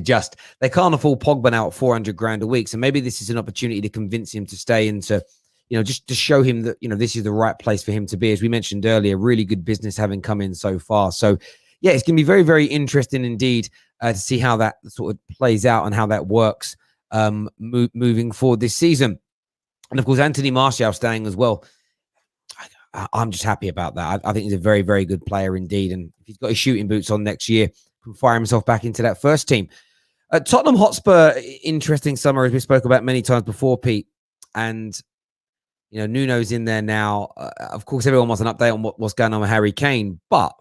Just. They can't afford Pogba now at 400 grand a week. So maybe this is an opportunity to convince him to stay and to, just to show him that, this is the right place for him to be. As we mentioned earlier, really good business having come in so far. So yeah, it's going to be very, very interesting indeed to see how that sort of plays out and how that works moving forward this season. And of course, Anthony Martial staying as well. I'm just happy about that. I think he's a very, very good player indeed. And if he's got his shooting boots on next year, can fire himself back into that first team. Tottenham Hotspur, interesting summer, as we spoke about many times before, Pete. And, Nuno's in there now. Of course, everyone wants an update on what's going on with Harry Kane. But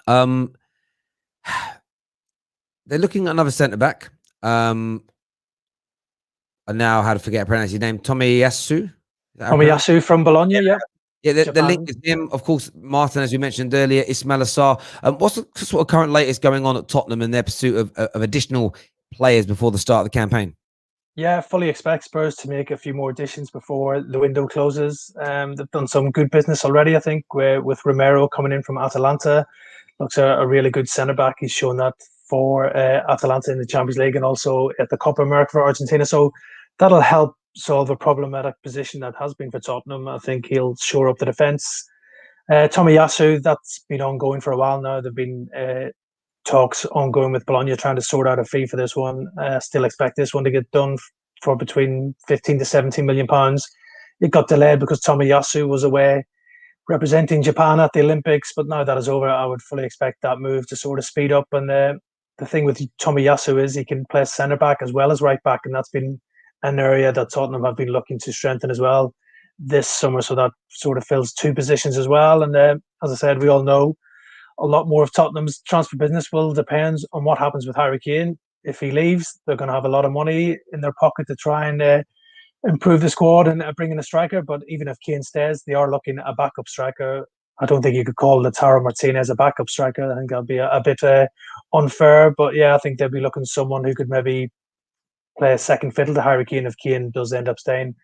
they're looking at another centre-back. I now how to forget how to pronounce his name. Tomiyasu. Tomiyasu from Bologna, yeah. Yeah, the link is him. Of course, Martin, as we mentioned earlier, Ismail Assar. What's the sort of current latest going on at Tottenham in their pursuit of additional players before the start of the campaign? Yeah, fully expect Spurs to make a few more additions before the window closes. They've done some good business already, I think, with Romero coming in from Atalanta. Looks a really good centre-back. He's shown that for Atalanta in the Champions League and also at the Copa America for Argentina. So that'll help solve a problematic position that has been for Tottenham. I think he'll shore up the defence. Tomiyasu, that's been ongoing for a while now. There've been talks ongoing with Bologna trying to sort out a fee for this one. Still expect this one to get done for between 15 to 17 million pounds. It got delayed because Tomiyasu was away representing Japan at the Olympics, but now that is over, I would fully expect that move to sort of speed up. And the thing with Tomiyasu is he can play centre back as well as right back, and that's been an area that Tottenham have been looking to strengthen as well this summer. So that sort of fills two positions as well. And as I said, we all know a lot more of Tottenham's transfer business will depend on what happens with Harry Kane. If he leaves, they're going to have a lot of money in their pocket to try and improve the squad and bring in a striker. But even if Kane stays, they are looking at a backup striker. I don't think you could call Lautaro Martinez a backup striker. I think that'd be a bit unfair. But yeah, I think they'll be looking for someone who could maybe play second fiddle to Harry Kane if Kane does end up staying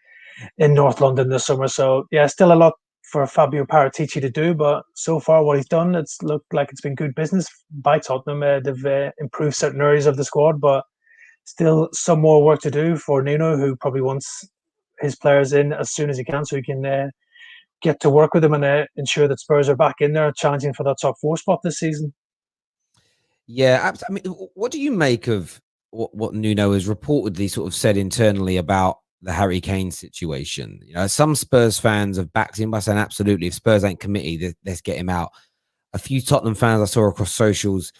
in North London this summer. So yeah, still a lot for Fabio Paratici to do, but so far what he's done, it's looked like it's been good business by Tottenham. They've improved certain areas of the squad, but still some more work to do for Nuno, who probably wants his players in as soon as he can, so he can get to work with them and ensure that Spurs are back in there challenging for that top 4 spot this season. Yeah, I mean, what do you make of what Nuno has reportedly sort of said internally about the Harry Kane situation? You know, some Spurs fans have backed him by saying, absolutely, if Spurs ain't committed, let's get him out. A few Tottenham fans I saw across socials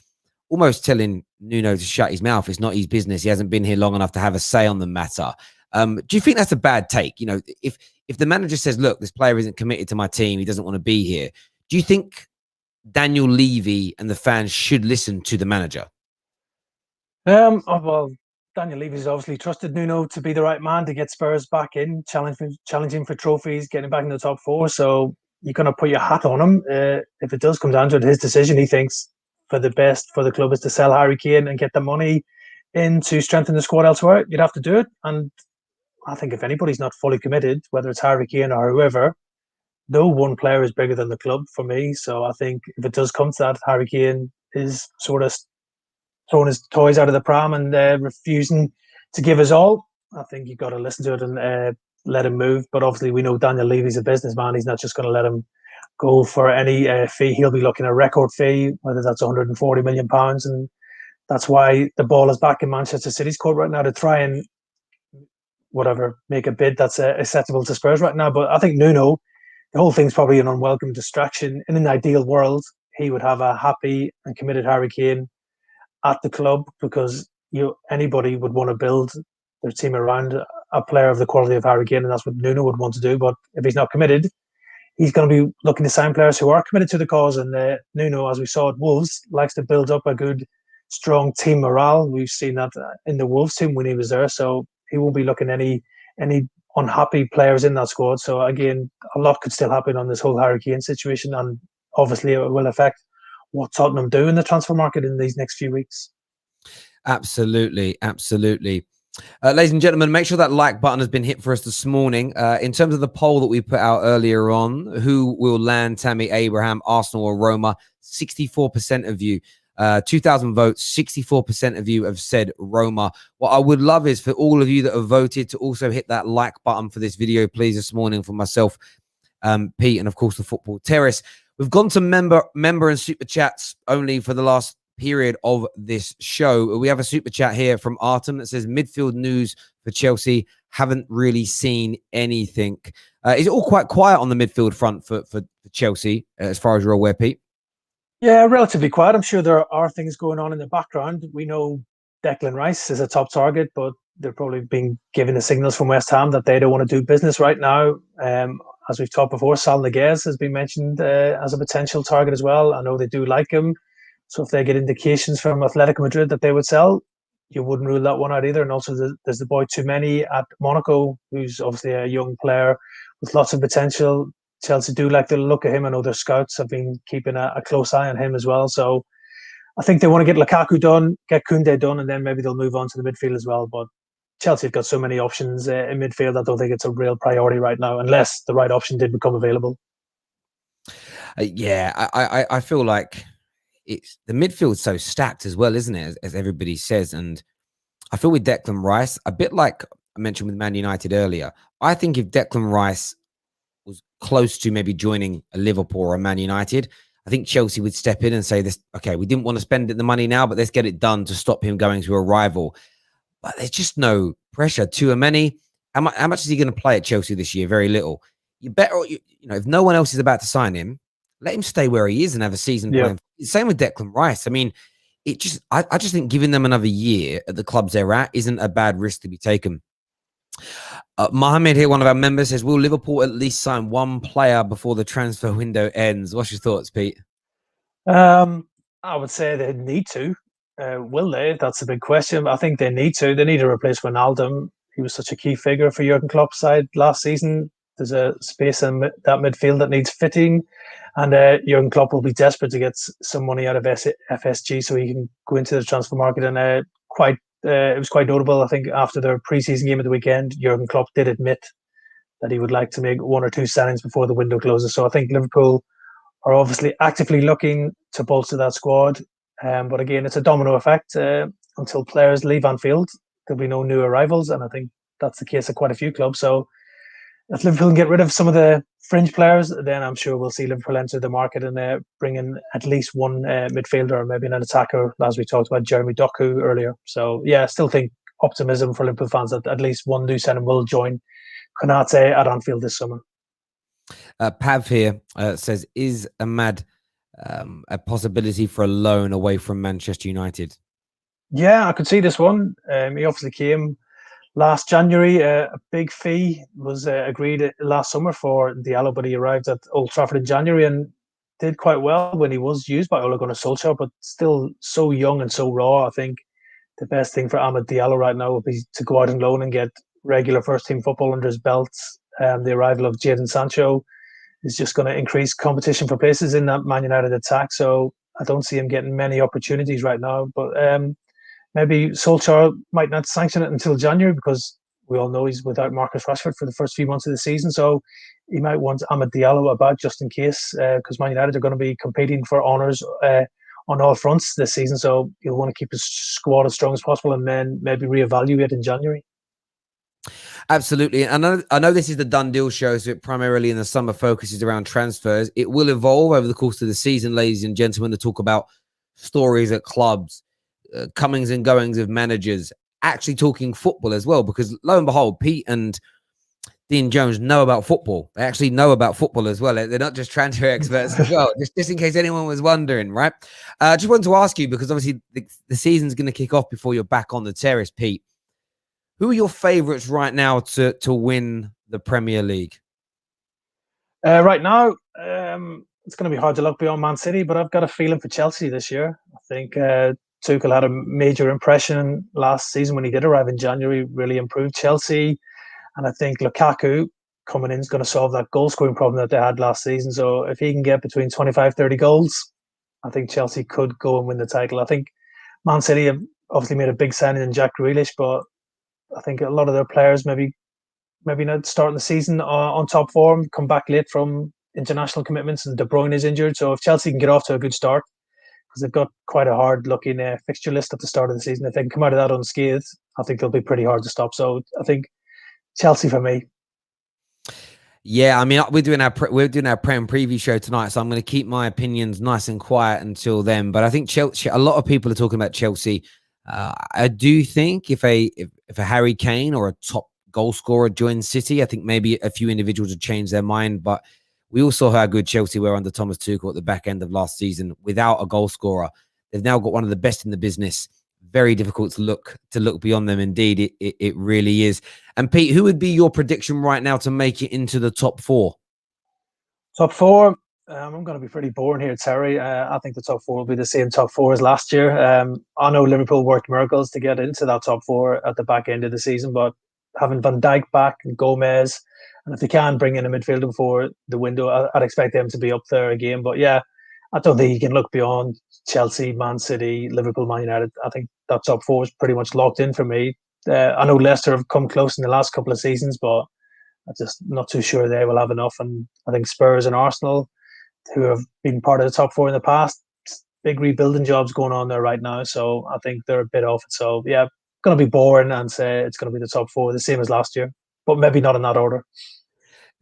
almost telling Nuno to shut his mouth. It's not his business. He hasn't been here long enough to have a say on the matter. Do you think that's a bad take? You know, if the manager says, look, this player isn't committed to my team, he doesn't want to be here, do you think Daniel Levy and the fans should listen to the manager? Well, Daniel Levy's obviously trusted Nuno to be the right man to get Spurs back in, challenging for trophies, getting back in the top 4. So you're going to put your hat on him. If it does come down to it, his decision, he thinks for the best for the club is to sell Harry Kane and get the money in to strengthen the squad elsewhere. You'd have to do it. And I think if anybody's not fully committed, whether it's Harry Kane or whoever, no one player is bigger than the club for me. So I think if it does come to that, Harry Kane is sort of throwing his toys out of the pram and refusing to give us all. I think you've got to listen to it and let him move. But obviously, we know Daniel Levy's a businessman. He's not just going to let him go for any fee. He'll be looking at a record fee, whether that's £140 million. And that's why the ball is back in Manchester City's court right now to try and make a bid that's acceptable to Spurs right now. But I think Nuno, the whole thing's probably an unwelcome distraction. In an ideal world, he would have a happy and committed Harry Kane at the club, because anybody would want to build their team around a player of the quality of Harry Kane, and that's what Nuno would want to do. But if he's not committed, he's going to be looking to sign players who are committed to the cause. And Nuno, as we saw at Wolves, likes to build up a good, strong team morale. We've seen that in the Wolves team when he was there. So he won't be looking any unhappy players in that squad. So again, a lot could still happen on this whole Harry Kane situation, and obviously it will affect what Tottenham do in the transfer market in these next few weeks. Absolutely, absolutely. Ladies and gentlemen, make sure that like button has been hit for us this morning. In terms of the poll that we put out earlier on, who will land Tammy Abraham, Arsenal or Roma? 64% of you, 2,000 votes, 64% of you have said Roma. What I would love is for all of you that have voted to also hit that like button for this video, please, this morning, for myself, Pete, and of course the Football Terrace. We've gone to member and super chats only for the last period of this show. We have a super chat here from Artem that says, midfield news for Chelsea, haven't really seen anything. Is it all quite quiet on the midfield front for Chelsea, as far as you're aware, Pete? Yeah, relatively quiet. I'm sure there are things going on in the background. We know Declan Rice is a top target, but they're probably being given the signals from West Ham that they don't want to do business right now. As we've talked before, Sal Niguez has been mentioned as a potential target as well. I know they do like him. So if they get indications from Atletico Madrid that they would sell, you wouldn't rule that one out either. And also there's the boy Toumani at Monaco, who's obviously a young player with lots of potential. Chelsea do like the look of him. I know their scouts have been keeping a close eye on him as well. So I think they want to get Lukaku done, get Kounde done, and then maybe they'll move on to the midfield as well. But Chelsea have got so many options in midfield. I don't think it's a real priority right now, unless the right option did become available. Yeah, I feel like it's the midfield's so stacked as well, isn't it? As everybody says. And I feel with Declan Rice, a bit like I mentioned with Man United earlier, I think if Declan Rice was close to maybe joining a Liverpool or a Man United, I think Chelsea would step in and say, "This, okay, we didn't want to spend the money now, but let's get it done to stop him going to a rival." But there's just no pressure. Tchouameni, how much is he going to play at Chelsea this year? Very little. You better, if no one else is about to sign him, let him stay where he is and have a season playing. Same with Declan Rice. I mean, I just think giving them another year at the clubs they're at isn't a bad risk to be taken. Mohammed here, one of our members, says, will Liverpool at least sign one player before the transfer window ends? What's your thoughts, Pete? I would say they need to. Will they? That's a big question. I think they need to. They need to replace Wijnaldum. He was such a key figure for Jurgen Klopp's side last season. There's a space in that midfield that needs fitting. And Jurgen Klopp will be desperate to get some money out of FSG so he can go into the transfer market and quite it was quite notable. I think after their preseason game at the weekend, Jurgen Klopp did admit that he would like to make 1 or 2 signings before the window closes. So I think Liverpool are obviously actively looking to bolster that squad. But again, it's a domino effect. Until players leave Anfield, there'll be no new arrivals. And I think that's the case of quite a few clubs. So if Liverpool can get rid of some of the fringe players, then I'm sure we'll see Liverpool enter the market and bring in at least one midfielder or maybe an attacker, as we talked about Jeremy Doku earlier. So yeah, I still think optimism for Liverpool fans that at least one new signing will join Konate at Anfield this summer. Pav here says, is Ahmad a possibility for a loan away from Manchester United? Yeah, I could see this one. He obviously came last January. A big fee was agreed last summer for Diallo, but he arrived at Old Trafford in January and did quite well when he was used by Ole Gunnar Solskjaer, but still so young and so raw. I think the best thing for Amad Diallo right now would be to go out on loan and get regular first-team football under his belt. The arrival of Jadon Sancho is just going to increase competition for places in that Man United attack. So I don't see him getting many opportunities right now. But maybe Solskjaer might not sanction it until January because we all know he's without Marcus Rashford for the first few months of the season. So he might want Amad Diallo about just in case, because Man United are going to be competing for honours on all fronts this season. So he'll want to keep his squad as strong as possible and then maybe reevaluate in January. Absolutely. I know this is the done deal show, so it primarily in the summer focuses around transfers. It will evolve over the course of the season, ladies and gentlemen, to talk about stories at clubs, comings and goings of managers, actually talking football as well, because lo and behold, Pete and Dean Jones know about football. They actually know about football as well. They're not just transfer experts as well, just in case anyone was wondering, right? Just wanted to ask you, because obviously the season's going to kick off before you're back on the terrace, Pete. Who are your favourites right now to win the Premier League? Right now, it's going to be hard to look beyond Man City, but I've got a feeling for Chelsea this year. I think Tuchel had a major impression last season when he did arrive in January, really improved Chelsea. And I think Lukaku coming in is going to solve that goal-scoring problem that they had last season. So if he can get between 25, 30 goals, I think Chelsea could go and win the title. I think Man City have obviously made a big signing in Jack Grealish, but I think a lot of their players maybe not starting the season on top form, come back late from international commitments, and De Bruyne is injured. So if Chelsea can get off to a good start, because they've got quite a hard-looking fixture list at the start of the season, if they can come out of that unscathed, I think they'll be pretty hard to stop. So I think Chelsea for me. Yeah, I mean, we're doing our Prem preview show tonight, so I'm going to keep my opinions nice and quiet until then. But I think Chelsea, a lot of people are talking about Chelsea. I do think if a Harry Kane or a top goal scorer joins City, I think maybe a few individuals would change their mind. But we all saw how good Chelsea were under Thomas Tuchel at the back end of last season without a goal scorer. They've now got one of the best in the business. Very difficult to look beyond them. Indeed, it really is. And Pete, who would be your prediction right now to make it into the top four? Top four. I'm going to be pretty boring here, Terry. I think the top four will be the same top four as last year. I know Liverpool worked miracles to get into that top four at the back end of the season, but having Van Dijk back and Gomez, and if they can bring in a midfielder before the window, I'd expect them to be up there again. But yeah, I don't think you can look beyond Chelsea, Man City, Liverpool, Man United. I think that top four is pretty much locked in for me. I know Leicester have come close in the last couple of seasons, but I'm just not too sure they will have enough. And I think Spurs and Arsenal, who have been part of the top four in the past, big rebuilding jobs going on there right now. So I think they're a bit off it. So yeah, going to be boring and say it's going to be the top four, the same as last year, but maybe not in that order.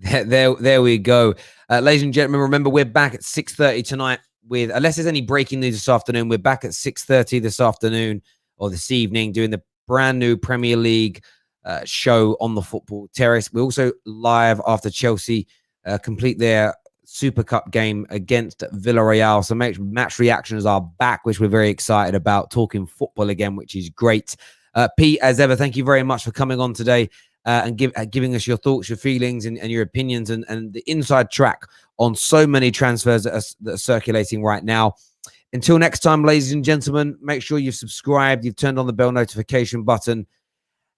There we go. Ladies and gentlemen, remember we're back at 6:30 tonight with, unless there's any breaking news this afternoon, we're back at 6:30 this afternoon or this evening doing the brand new Premier League show on the Football Terrace. We're also live after Chelsea complete their Super Cup game against Villarreal. So match reactions are back, which we're very excited about, talking football again, which is great. Pete, as ever, thank you very much for coming on today and giving us your thoughts, your feelings, and your opinions, and the inside track on so many transfers that are circulating right now. Until next time, ladies and gentlemen, make sure you've subscribed, you've turned on the bell notification button,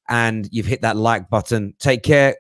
and you've hit that like button. Take care.